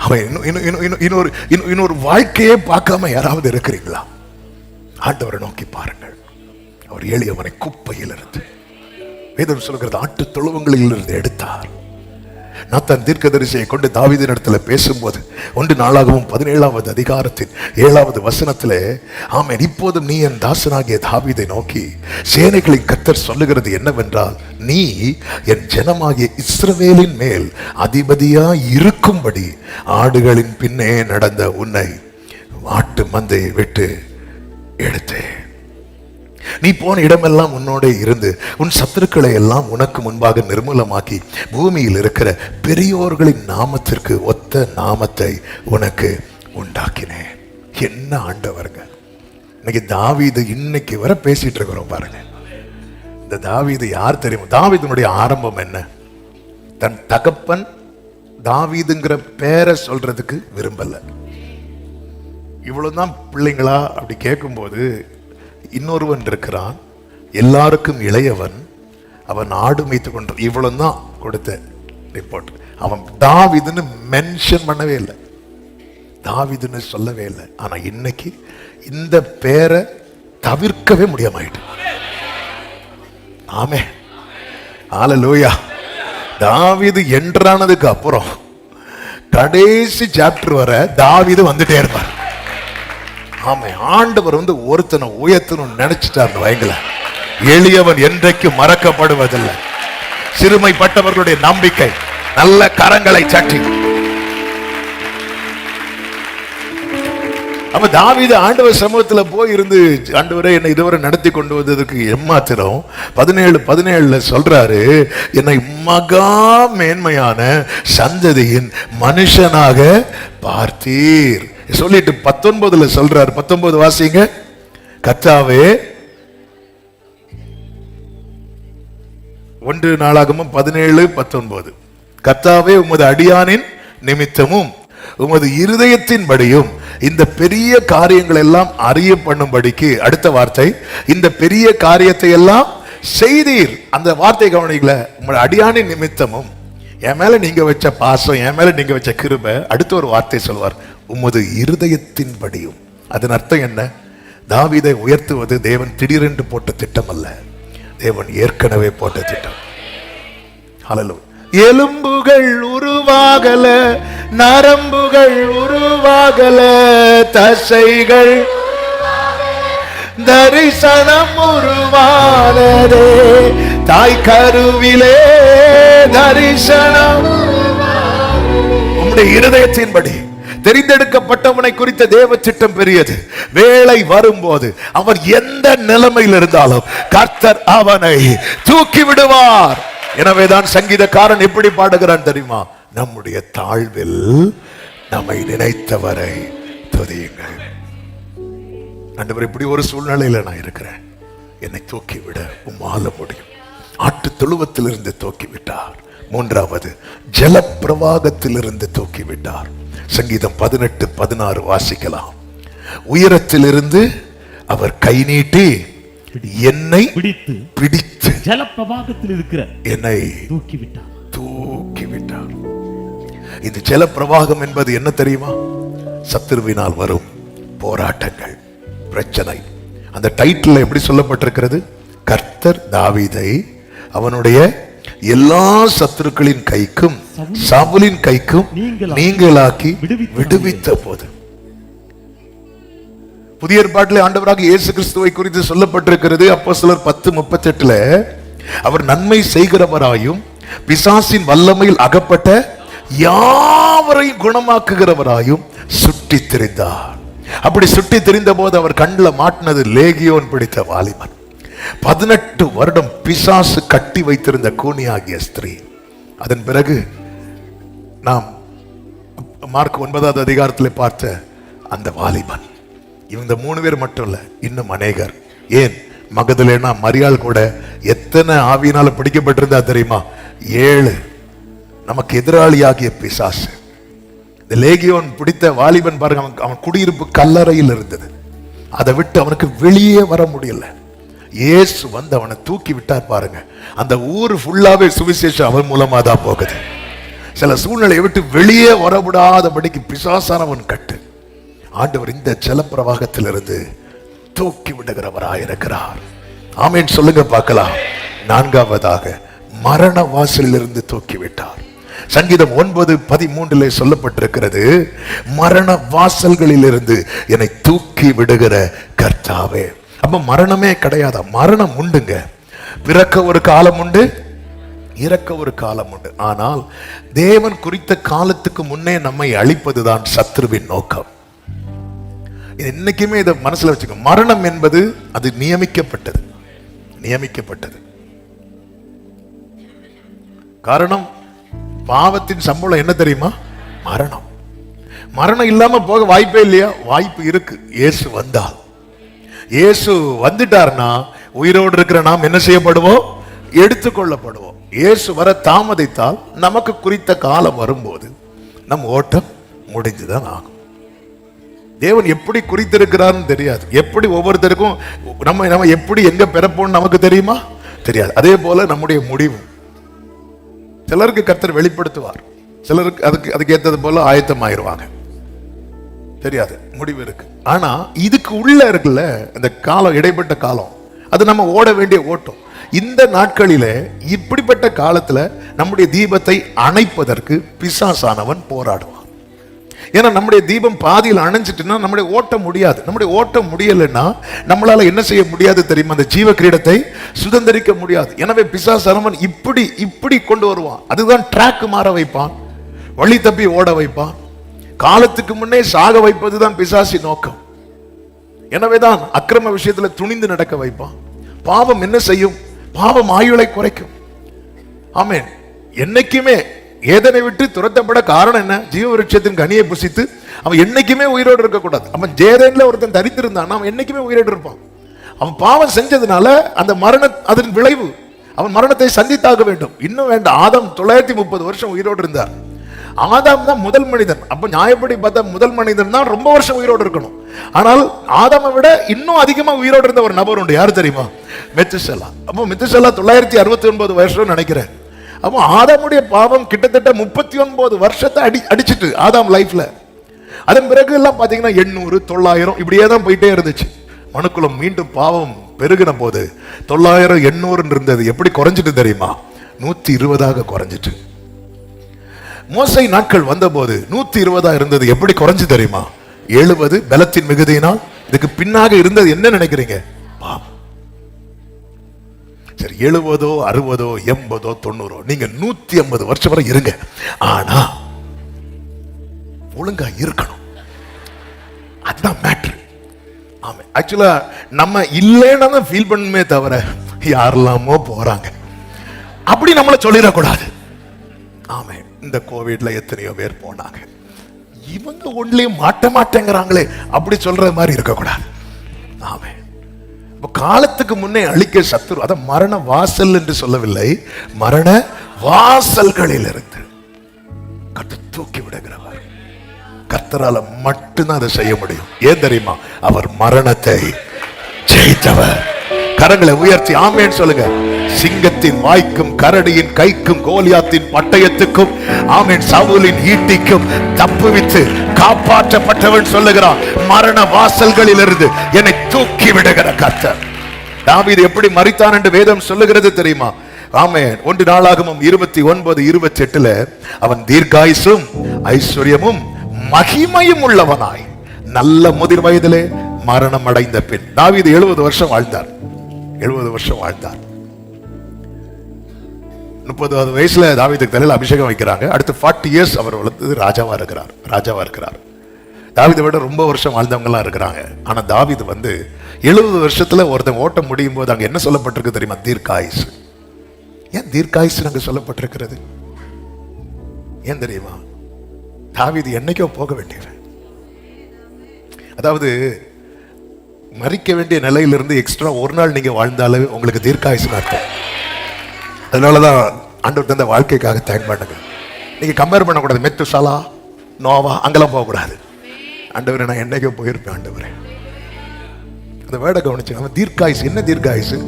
அவன் இன்னொரு வாழ்க்கையே பார்க்காம யாராவது இருக்கிறீங்களா? ஆண்டவரை நோக்கி பாருங்கள். அவர் எளியவனை குப்பையில் இருந்து, வேதம் சொல்கிறது, ஆட்டு தொழுவங்களில் இருந்து எடுத்தார். நாத்தான் தீர்க்கதரிசியை கொண்டு தாவீதின் இடத்துல பேசும்போது 1 நாளாகமம் 17:7 ஆமென், இப்போதும் நீ என் தாசனாகிய தாவீதை நோக்கி சேனைகளின் கர்த்தர் சொல்லுகிறது என்னவென்றால், நீ என் ஜனமாகிய இஸ்ரவேலின் மேல் அதிபதியாய் இருக்கும்படி ஆடுகளின் பின்னே நடந்த உன்னை ஆட்டு மந்தையை விட்டு எடுத்தேன். நீ போன இடமெல்லாம் உன்னோட இருந்து உன் சத்துருக்களை எல்லாம் உனக்கு முன்பாக நிர்மூலமாக்கி பூமியில் இருக்கிற பெரியோர்களின் நாமத்திற்கு ஒத்த நாமத்தை உனக்கு உண்டாக்கினேன். என்ன ஆண்டவருங்க! இன்னைக்கு தாவீது இன்னைக்கு வரை பேசிட்டு இருக்கிறோம் பாருங்க. இந்த தாவீது யார் தெரியுமா? தாவீதுனுடைய ஆரம்பம் என்ன? தன் தகப்பன் தாவீதுங்கிற பேரை சொல்றதுக்கு விரும்பல. இவ்வளவுதான் பிள்ளைங்களா அப்படி கேட்கும்போது இன்னொருவன் இருக்கிறான், எல்லாருக்கும் இளையவன், அவன் ஆடு மேய்த்து கொண்டு, இவ்வளவுதான் கொடுத்த ரிப்போர்ட். அவன் தாவீதுன்னு மென்ஷன் பண்ணவே இல்லை, தாவீதுன்னு சொல்லவே இல்லை. ஆனா இன்னைக்கு இந்த பேரை தவிர்க்கவே முடியாம. ஆமே, ஹல்லேலூயா. தாவீது என்றானதுக்கு அப்புறம் கடைசி சாப்டர் வர தாவீது வந்துட்டே இருப்பார். ஆமே, ஆண்டவர் ஒருத்தனை உயர்த்தணும் நினைச்சிட்டார் வைங்கள. எளியவன் என்றைக்கு மறக்கப்படுவதில்லை. சிறுமைப்பட்டவர்களுடைய நம்பிக்கை நல்ல கரங்களை சட்டி. அப்ப தாவீது ஆண்டவர் சமூகத்துல போய் இருந்து, ஆண்டவரே என்னை இதுவரை நடத்தி கொண்டு வந்ததுக்கு எம்மாத்திரம் 17:17 சொல்றாரு, என்னை மகா மேன்மையான சந்ததியின் மனுஷனாக பார்த்தீர் சொல்லிட்டு 19 சொல்றாரு. 19 வாசிங்க. கர்த்தாவே, 1 நாளாகமம் 17:19, கர்த்தாவே உமது அடியானின் நிமித்தமும் உமது இருதயத்தின்படியும் இந்த பெரிய காரியங்கள் எல்லாம் அறிய பண்ணும்படிக்கு, அடுத்த வார்த்தை, இந்த பெரிய காரியத்தை எல்லாம் செய்தீர். அந்த வார்த்தை கவனிக்கல. உமது அடியானின் நிமித்தமும், என் மேல நீங்க வச்ச பாசம், என் மேல நீங்க வச்ச கிருபை. அடுத்த ஒரு வார்த்தை சொல்வார், உமது இருதயத்தின்படியும். அதன் அர்த்தம் என்ன? தாவீதை உயர்த்துவது தேவன் திடீரென்று போட்ட திட்டம் அல்ல, தேவன் ஏற்கனவே போட்ட திட்டம். ஹல்லேலூயா. எலும்புகள் உருவாகல, நரம்புகள் உருவாகல, தசைகள் தரிசனம் உருவானதே, தாய் கருவிலே தரிசனம். உம்முடைய இருதயத்தின்படி தெரிந்தெடுக்கப்பட்டவனை குறித்த தேவ சித்தம் பெரியது. வேளை வரும்போது அவன் எந்த நிலைமையில் இருந்தாலும் கர்த்தர் அவனை தூக்கி விடுவார். எனவேதான் சங்கீதக்காரன் எப்படி பாடுகிறான் தெரியுமா? நம்முடைய தாழ்வில் நம்மை நினைத்தவரை துதியுங்கள். ஆண்டவர், இப்படி ஒரு சூழ்நிலையில நான் இருக்கிறேன், என்னை தூக்கி விட உம்மால முடியும். ஆட்டு தொழுவத்திலிருந்து தூக்கி விட்டார். 3வது, ஜலப்பிரவாகத்திலிருந்து தூக்கி விட்டார். சங்கீதம் 18:16 வாசிக்கலாம். உயரத்திலிருந்து அவர் கை நீட்டி என்னை பிடித்து ஜலப்பிரவாகத்தில் இருக்கிற என்னை தூக்கி விட்டார். இந்த ஜலப்பிரவாகம் என்பது என்ன தெரியுமா? சத்துருவினால் வரும் போராட்டங்கள், பிரச்சனை. அந்த டைட்டில் எப்படி சொல்லப்பட்டிருக்கிறது? கர்த்தர் தாவீதை அவனுடைய எல்லா சத்துருக்களின் கைக்கும் சவுலின் கைக்கும் நீங்களாக்கி விடுவித்த போது. புதிய ஏற்பாட்டிலே ஆண்டவராக இயேசு கிறிஸ்துவை குறித்து சொல்லப்பட்டிருக்கிறது. அப்போஸ்தலர் 10:38, அவர் நன்மை செய்கிறவராயும் பிசாசின் வல்லமையில் அகப்பட்ட யாவரையும் குணமாக்குகிறவராயும் சுற்றி திரிந்தார். அப்படி சுற்றி திரிந்த போது அவர் கண்ணில் மாட்டினது லேகியோன் பிடித்த வாலிபன். 18 வருடம் பிசாசு கட்டி வைத்திருந்த கூனியாகிய ஸ்திரீ. அதன் பிறகு நாம் மார்க் 9வது அதிகாரத்தில் பார்த்த அந்த வாலிபன். இவங்க 3 பேர் மட்டும் இல்ல, இன்னும் அநேகர். ஏன்? மகதலேனா மரியாள் கூட எத்தனை ஆவியினால பிடிக்கப்பட்டிருந்தா தெரியுமா? 7. நமக்கு எதிராளியாகிய பிசாசு. இந்த லேகியோன் பிடித்த வாலிபன் பாருங்க, அவன் குடியிருப்பு கல்லறையில் இருந்தது. அதை விட்டு அவனுக்கு வெளியே வர முடியல. இயேசு வந்து அவனை தூக்கி விட்டார் பாருங்க. அந்த ஊர் ஃபுல்லாவே சுவிசேஷம் அவன் மூலமா தான் போகுது. சில சூழ்நிலையை விட்டு வெளியே வரவிடாதபடிக்கு பிசாசானவன் கட்டு. ஆண்டவர் இந்த ஜலப்பிரவாகத்திலிருந்து தூக்கி விடுகிறவராயிருக்கிறார். ஆமென் சொல்லுங்க பார்க்கலாம். 4வதாக மரண வாசலிலிருந்து தூக்கி விட்டார். சங்கீதம் 9:13 சொல்லப்பட்டிருக்கிறது, மரண வாசல்களிலிருந்து என்னை தூக்கி விடுகிற கர்த்தாவே. அப்ப மரணமே கிடையாதா? மரணம் உண்டுங்க. பிறக்க ஒரு காலம் உண்டு, இறக்க ஒரு காலம் உண்டு. ஆனால் தேவன் குறித்த காலத்துக்கு முன்னே நம்மை அழிப்பதுதான் சத்ருவின் நோக்கம். இன்னைக்குமே இதை மனசுல வச்சுக்கோ. மரணம் என்பது அது நியமிக்கப்பட்டது. நியமிக்கப்பட்டது. காரணம், பாவத்தின் சம்பளம் என்ன தெரியுமா? மரணம். மரணம் இல்லாம போக வாய்ப்பே இல்லையா? வாய்ப்பு இருக்கு. இயேசு வந்தால், இயேசு வந்துட்டார்னா உயிரோடு இருக்கிற நாம் என்ன செய்யப்படுவோம்? எடுத்துக்கொள்ளப்படுவோம். இயேசு வர தாமதித்தால் நமக்கு குறித்த காலம் வரும்போது நம் ஓட்டம் முடிஞ்சுதான் ஆகும். தேவன் எப்படி குறித்திருக்கிறார்னு தெரியாது. எப்படி ஒவ்வொருத்தருக்கும் நம்ம எப்படி எங்க பெறப்போம் நமக்கு தெரியுமா? தெரியாது. அதே போல நம்முடைய முடிவு சிலருக்கு கர்த்தர் வெளிப்படுத்துவார், சிலருக்கு அதுக்கு ஏற்றது போல ஆயத்தமாயிருவாங்க. தெரியாது, முடிவு இருக்கு. ஆனா இதுக்கு உள்ள இருக்குல்ல இந்த காலம், இடைப்பட்ட காலம், அது நம்ம ஓட வேண்டிய ஓட்டம். இந்த நாட்களிலே, இப்படிப்பட்ட காலத்துல நம்முடைய தீபத்தை அணைப்பதற்கு பிசாசானவன் போராடுவான். ஏன்னா நம்முடைய தீபம் பாதியில் அணைஞ்சிட்டுன்னா நம்முடைய ஓட்டம் முடியாது. நம்முடைய ஓட்டம் முடியலைன்னா நம்மளால என்ன செய்ய முடியாது தெரியுமா? அந்த ஜீவ கிரீடத்தை சுதந்திரிக்க முடியாது. எனவே பிசாசானவன் இப்படி கொண்டு வருவான். அதுதான் ட்ராக் மாற வைப்பான், வழி தப்பி ஓட வைப்பான், காலத்துக்கு முன்னே சாக வைப்பதுதான் பிசாசி நோக்கம். எனவேதான் அக்கிரம விஷயத்துல துணிந்து நடக்க வைப்பான். பாவம் என்ன செய்யும்? பாவம் ஆயுளை குறைக்கும். ஆமென். என்னைக்குமே ஏதனை விட்டு துரத்தப்பட காரணம் என்ன? ஜீவ விருட்சத்தின் கனியை புசித்து அவன் என்னைக்குமே உயிரோடு இருக்கக்கூடாது. அவன் ஜேதேன்ல ஒருத்தன் தரித்திருந்தான், அவன் என்னைக்குமே உயிரோடு இருப்பான். அவன் பாவம் செஞ்சதுனால அந்த அதன் விளைவு, அவன் மரணத்தை சந்தித்தாக வேண்டும். இன்னும் வேண்டாம், ஆதாம் 930 வருஷம் உயிரோடு இருந்தார். ஆதாம் தான் முதல் மனிதன். அப்ப நியாயப்படி பார்த்தா முதல் மனிதன் தான் ரொம்ப வருஷம் உயிரோடு இருக்கணும். ஆனால் ஆதாமை விட இன்னும் அதிகமா உயிரோடு இருந்த ஒரு நபர் உண்டு. யாரு தெரியுமா? மெத்துசெலா. அப்போ மெத்துசெலா 969 வருஷம் நினைக்கிறேன். அப்போ ஆதாமுடைய பாவம் கிட்டத்தட்ட 39 வருஷத்தை அடிச்சிட்டு ஆதாம் லைஃப்ல. அதன் பிறகு எல்லாம் பாத்தீங்கன்னா 800 900 இப்படியே தான் போயிட்டே இருந்துச்சு. மனுக்குலம் மீண்டும் பாவம் பெருகின போது 900 800 இருந்தது எப்படி குறைஞ்சிட்டு தெரியுமா? 120 குறைஞ்சிட்டு. மோசை நாட்கள் வந்த போது 120 இருந்தது எப்படி குறைஞ்சு தெரியுமா? 70 பலத்தின் மிகுதியினால். இதுக்கு பின்னாக இருந்தது என்ன நினைக்கிறீங்க? பாவம். சரி, 70 60 80 90 நீங்க 150 வருஷம் வரை இருங்க. ஆனா ஒழுங்கா இருக்கணும். அதுதான் மேட்ரு. ஆமா, ஆக்சுவலா நம்ம இல்லைன்னா தான் ஃபீல் பண்ணுமே தவிர யாரெல்லாமோ போறாங்க அப்படி நம்மள சொல்லிடக்கூடாது. ஆமா, இந்த கோவிட்ல எத்தனையோ பேர் போனாங்க, இவங்க ஒன்லையும் மாட்டேங்கிறாங்களே அப்படி சொல்ற மாதிரி இருக்கக்கூடாது. ஆமா, காலத்துக்கு முன்னே அழிக்க சத்துரு, அத மரண வாசல் என்று சொல்லவில்லை, மரண வாசல்களில் இருந்து கர்த்தர் தூக்கி விடுகிறவர். கர்த்தரால மட்டும்தான் அதை செய்ய முடியும். ஏன் தெரியுமா? அவர் மரணத்தை ஜெயித்தவர். கரங்களை உயர்த்தி ஆமென் சொல்லுங்க. சிங்கத்தின் வாய்க்கும் கரடியின் கைக்கும் கோலியாத்தின் பட்டயத்துக்கும் ஆமென் சவுலின் ஈட்டிக்கும் தப்புவித்து காப்பாற்றப்பட்டவன் சொல்லுகிறான், மரண வாசல்களில் இருந்து என்னை தூக்கி விடுகிற கர்த்தர். தாவீது எப்படி மரித்தான் என்று வேதம் சொல்லுகிறது தெரியுமா? ஆமென். 1 நாளாகமம் 29:28 அவன் தீர்க்காயுசும் ஐஸ்வர்யமும் மகிமையும் உள்ளவனாய் நல்ல முதிர் வயதிலே மரணம் அடைந்த பின். தாவீது 70 வருஷம் வாழ்ந்தார். 70 வருஷம் வாழ்ந்தார். 30வது வயசுல தாவீதுக்கு தலையில அபிஷேகம் வைக்கிறாங்க. அடுத்து 40 இயர்ஸ் அவர் வளர்ந்து ராஜாவா இருக்கிறார். தாவீதை விட ரொம்ப வருஷம் வாழ்ந்தவங்க எல்லாம் இருக்கிறாங்க. ஆனா தாவீது 70 வருஷத்துல ஒருத்தன் ஓட்டம் முடியும் போது அங்க என்ன சொல்லப்பட்டிருக்கு தெரியுமா? தீர்க்காயுசு. ஏன் தீர்க்காயுசு அங்க சொல்லப்பட்டிருக்கிறது? ஏன் தெரியுமா? தாவீது என்னைக்கோ போக வேண்டியவன். அதாவது மரிக்க வேண்டிய நிலையிலிருந்து எக்ஸ்ட்ரா ஒரு நாள் நீங்க வாழ்ந்தாலே உங்களுக்கு தீர்க்காயுசு அர்த்தம். அதனாலதான் ஆண்டவர் தந்த வாழ்க்கைக்காக தேங்க் பண்ணுங்க. நீங்க கம்பேர் பண்ணக்கூடாது. மெத்துசலா, நோவா அங்கெல்லாம் போகக்கூடாது. ஆண்டவரே நான் என்னைக்கோ போயிருப்பேன். ஆண்டவரே அந்த வேர்டை கவனிச்சு. அவன் தீர்க்காயுசு. என்ன தீர்க்காயுசு?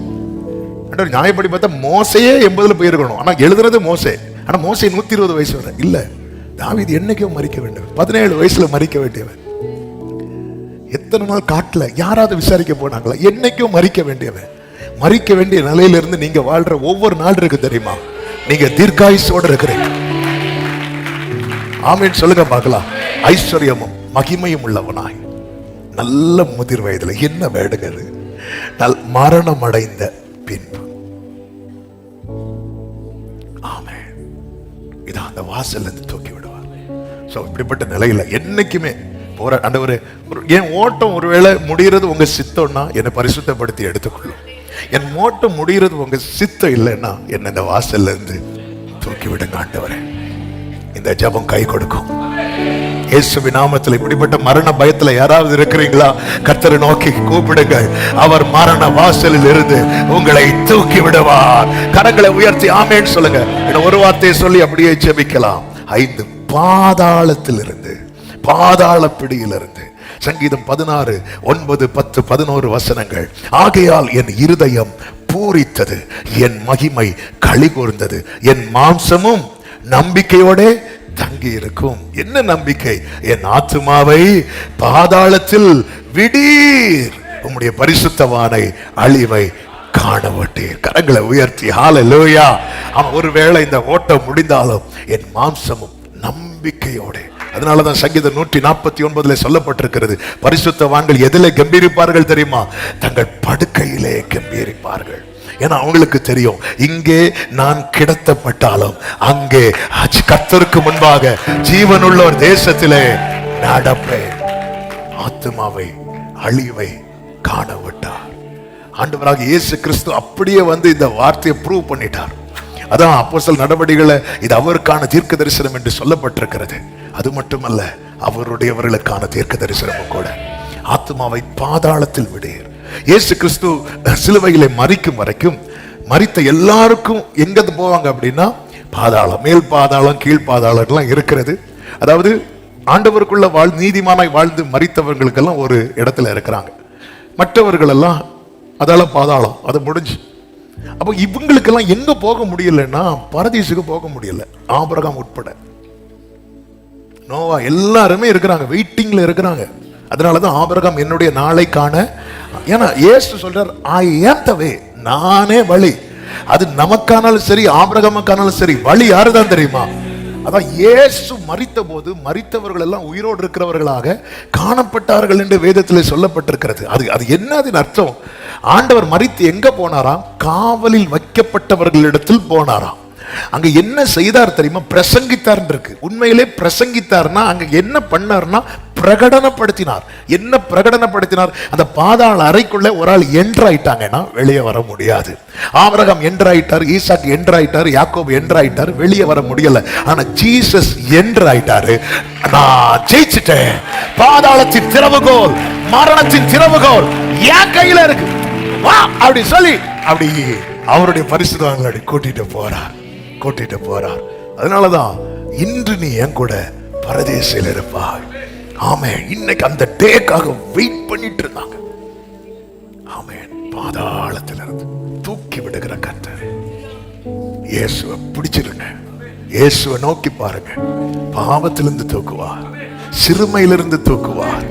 ஆண்டவர் நியாயப்படி பார்த்தா மோசையே 80ல போயிருக்கணும். ஆனா எழுதுறது மோசே. ஆனா மோசே 120 வயசு வரை இல்ல. தாவீது என்னைக்கோ மரிக்க வேண்டியவன். 17 வயசுல மரிக்க வேண்டியவன். எத்தனை நாள் காட்டுல யாராவது விசாரிக்க போனாங்களா? என்னைக்கும் மரிக்க வேண்டியவன். மரிக்க வேண்டிய நிலையிலிருந்து நீங்க வாழ்ற ஒவ்வொரு நாள் இருக்கு தெரியுமா? நீங்க தீர்க்காயுசோட இருக்கிறீங்க. ஆமென் சொல்லுங்க பார்க்கலாம். ஐஸ்வர்யமும் மகிமையும் உள்ளவனாய் நல்ல முதிர் வயதுல. என்ன வேடுகிறது? மரணம் அடைந்த பின்பு. ஆமென். இதான் அந்த வாசல்ல இருந்து தூக்கி விடுவார். சோ இப்படிப்பட்ட நிலையில என்னைக்குமே போற ஆண்டவரே, என் ஓட்டம் ஒருவேளை முடிகிறது உங்க சித்தம்னா என்னை பரிசுத்தப்படுத்தி எடுத்துக்கொள்ளும். என் மோட்டம் முடிகிறது உங்க சித்தம் இல்லைன்னா என்ன இந்த வாசல்ல இருந்து தூக்கி விடுங்க ஆண்டவரே. இந்த ஜெபம் கை கொடுக்கும். இயேசுவின் நாமத்தில் இப்படிப்பட்ட மரண பயத்துல யாராவது இருக்கிறீங்களா? கர்த்தரை நோக்கி கூப்பிடுங்க. அவர் மரண வாசலில் இருந்து உங்களை தூக்கி விடுவார். கரங்களை உயர்த்தி ஆமென் சொல்லுங்க. ஒரு வார்த்தையை சொல்லி அப்படியே ஜெபிக்கலாம். 5 பாதாளத்திலிருந்து, பாதாள பிடியிலிருந்து. சங்கீதம் 16 9 10 11 வசனங்கள். ஆகையால் என் இருதயம் பூரித்தது, என் மகிமை களி கூர்ந்தது, என் மாம்சமும் நம்பிக்கையோட தங்கி இருக்கும். என்ன நம்பிக்கை? என் ஆத்துமாவை பாதாளத்தில் விடீர், உம்முடைய பரிசுத்தவானை அழிவை காணவட்டீர். கரங்களை உயர்த்தி ஹல்லேலூயா. ஒருவேளை இந்த ஓட்டம் முடிந்தாலும் என் மாம்சமும் நம்பிக்கையோட. அதனாலதான் சங்கீதம் 149 சொல்லப்பட்டிருக்கிறது, பரிசுத்தவான்கள் எதிலே கம்பீரிப்பார்கள் தெரியுமா? தங்கள் படுக்கையிலே கம்பீரிப்பார்கள். ஏன்னா அவங்களுக்கு தெரியும், இங்கே நான் கிடத்தப்பட்டாலும் அங்கே கர்த்தருக்கு முன்பாக ஜீவனுள்ள ஒரு தேசத்திலே நடப்பேன். ஆத்துமாவை அழிவை காண விட்டார். ஆண்டவராக இயேசு கிறிஸ்து அப்படியே வந்து இந்த வார்த்தையை ப்ரூவ் பண்ணிட்டார். அதான் அப்போஸ்தலர் நடவடிக்கைகளை இது அவருக்கான தீர்க்க தரிசனம் என்று சொல்லப்பட்டிருக்கிறது. அது மட்டுமல்ல, அவருடையவர்களுக்கான தீர்க்க தரிசனமும் கூட. ஆத்துமாவை பாதாளத்தில் விடீர். இயேசு கிறிஸ்து சிலுவையிலே மரிக்கும் வரைக்கும் மரித்த எல்லாருக்கும் எங்க போவாங்க அப்படின்னா பாதாளம், மேல் பாதாளம், கீழ் பாதாளம் இருக்கிறது. அதாவது ஆண்டவருக்குள்ள நீதிமானாய் வாழ்ந்து மரித்தவர்களுக்கெல்லாம் ஒரு இடத்துல இருக்கிறாங்க. மற்றவர்கள் எல்லாம் அதால பாதாளம், அது முடிஞ்சு. அப்போ இவங்களுக்கெல்லாம் எங்க போக முடியலன்னா பரதீசுக்கு போக முடியல. ஆபிரகாம் உட்பட, நோவா எல்லாருமே இருக்கிறாங்க, வெயிட்டிங்ல இருக்கிறாங்க. அதனாலதான் ஆபிரகாம் என்னுடைய நாளை காண, ஏன்னா இயேசு சொல்றார், ஐ ஆம் தி வே, நானே வழி. அது நமக்கானாலும் சரி, ஆபிரகாமுக்கானாலும் சரி, வழி யாருதான் தெரியுமா? அதான் இயேசு மரித்த போது மரித்தவர்கள் எல்லாம் உயிரோடு இருக்கிறவர்களாக காணப்பட்டார்கள் என்று வேதத்தில் சொல்லப்பட்டிருக்கிறது. அது என்ன அதன் அர்த்தம்? ஆண்டவர் மரித்து எங்க போனாராம்? காவலில் வைக்கப்பட்டவர்களிடத்தில் போனாராம். அங்க என்ன செய்தார் தெரியுமா? பிரசங்கித்தார் இருக்கு. உண்மையிலே பிரசங்கித்தார்னா அங்க என்ன பண்ணார்னா பிரகடனப்படுத்தினார். என்ன பிரகடனப்படுத்தினார்? அந்த பாதாள அறைக்குள்ள ஒரு ஆள் என்ட்ராயிட்டாங்கன்னா வெளியே வர முடியாது. ஆபிரகாம் என்ட்ராயிட்டார், ஈசாக் என்ட்ராயிட்டார், யாக்கோபு என்ட்ராயிட்டார், வெளியே வர முடியல. ஆனா ஜீசஸ் என்ட்ராயிட்டாரு. நான் ஜெயிச்சிட்டேன், பாதாளத்தின் திறவுகோல், மரணத்தின் திறவுகோல் என் கையில இருக்கு, வா அப்படி சொல்லி அப்படி அவருடைய பரிசுத்தவான்களை கூட்டிட்டு போறார். அதனாலதான் இன்று நீ என் கூட பரதேசில் இருப்பாய். ஆமென். இன்னைக்கு அந்த டேக்காக வெயிட் பண்ணிட்டு இருந்தாங்க. ஆமென். பாதாளத்திலிருந்து தூக்கி விடுகிற கர்த்தர். இயேசுவை பிடிச்சிருங்க, இயேசுவை நோக்கி பாருங்க. பாவத்திலிருந்து தூக்குவார், சிறுமையிலிருந்து தூக்குவார்,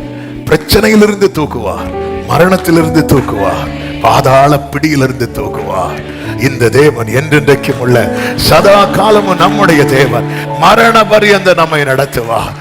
பிரச்சனையிலிருந்து தூக்குவார், மரணத்திலிருந்து தூக்குவார், பாதாள பிடியிலிருந்து தூக்குவார். இந்த தேவன் என்றென்றைக்கும் உள்ள சதா காலமும் நம்முடைய தேவன். மரண பரியந்த நம்மை நடத்துவார்.